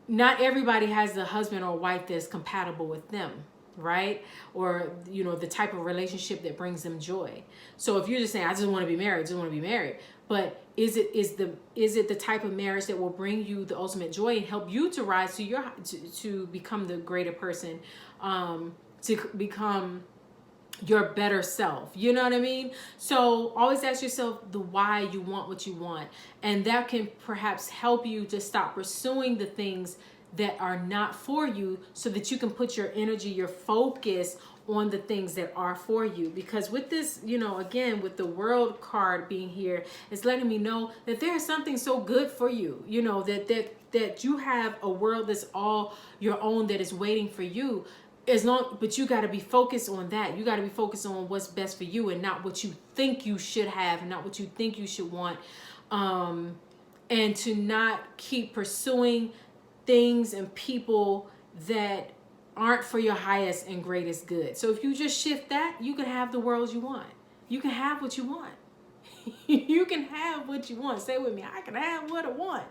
[SPEAKER 1] not everybody has the husband or wife that's compatible with them, right? Or, you know, the type of relationship that brings them joy. So if you're just saying, I just want to be married, but is it the type of marriage that will bring you the ultimate joy and help you to rise to become the greater person, to become your better self? You know what I mean? So always ask yourself the why you want what you want, and that can perhaps help you to stop pursuing the things that are not for you, so that you can put your energy, your focus on the things that are for you. Because with this, you know, again, with the world card being here, it's letting me know that there is something so good for you, you know, that you have a world that's all your own that is waiting for you. but you got to be focused on that. You got to be focused on what's best for you and not what you think you should have and not what you think you should want. And to not keep pursuing things and people that aren't for your highest and greatest good. So if you just shift that, you can have the world you want. You can have what you want. You can have what you want. Say with me, I can have what I want.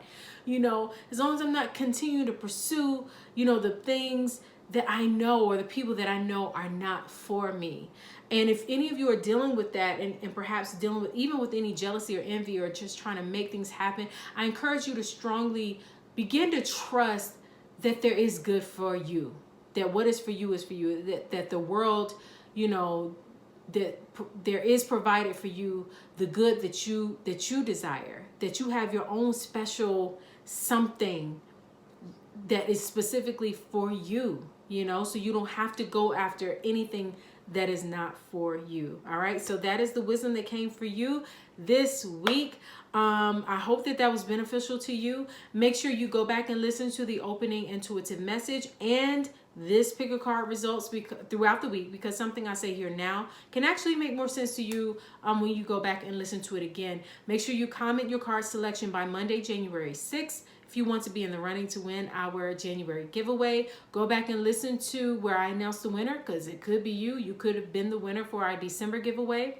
[SPEAKER 1] As long as I'm not continuing to pursue, the things that I know or the people that I know are not for me. And if any of you are dealing with that and perhaps dealing with even with any jealousy or envy or just trying to make things happen, I encourage you to strongly begin to trust that there is good for you, that what is for you is for you, that the world, that there is provided for you the good that you desire, that you have your own special something that is specifically for you, so you don't have to go after anything that is not for you. All right. So that is the wisdom that came for you this week. I hope that was beneficial to you. Make sure you go back and listen to the opening intuitive message and this pick a card results throughout the week, because something I say here now can actually make more sense to you when you go back and listen to it again. Make sure you comment your card selection by Monday, January 6th. If you want to be in the running to win our January giveaway, go back and listen to where I announced the winner, because it could be you. You could have been the winner for our December giveaway.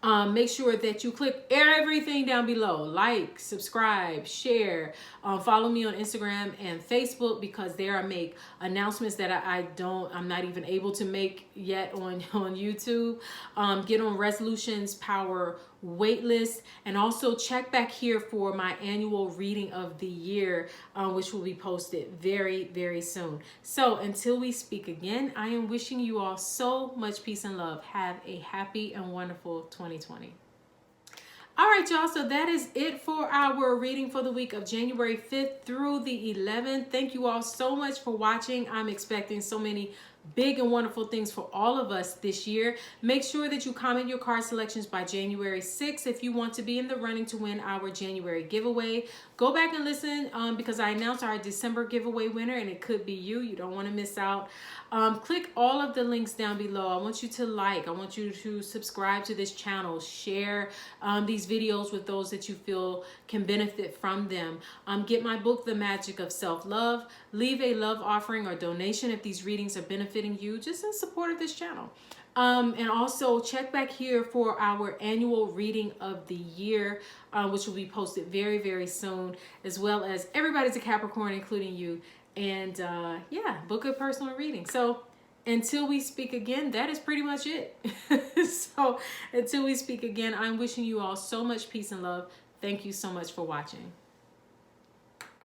[SPEAKER 1] Make sure that you click everything down below. Like, subscribe, share, follow me on Instagram and Facebook, because there I make announcements that I'm not even able to make yet on YouTube. Get on Resolutions Power waitlist, and also check back here for my annual reading of the year, which will be posted very, very soon. So until we speak again, I am wishing you all so much peace and love. Have a happy and wonderful 2020. All right, y'all. So that is it for our reading for the week of January 5th through the 11th. Thank you all so much for watching. I'm expecting so many big and wonderful things for all of us this year. Make sure that you comment your card selections by January 6th if you want to be in the running to win our January giveaway. Go back and listen because I announced our December giveaway winner, and it could be you. You don't want to miss out. Click all of the links down below. I want you to like. I want you to subscribe to this channel. Share these videos with those that you feel can benefit from them. Get my book, The Magic of Self-Love. Leave a love offering or donation if these readings are benefiting you, just in support of this channel. And also check back here for our annual reading of the year, which will be posted very, very soon, as well as everybody's a Capricorn, including you. And yeah, book a personal reading. So until we speak again, that is pretty much it. So until we speak again, I'm wishing you all so much peace and love. Thank you so much for watching.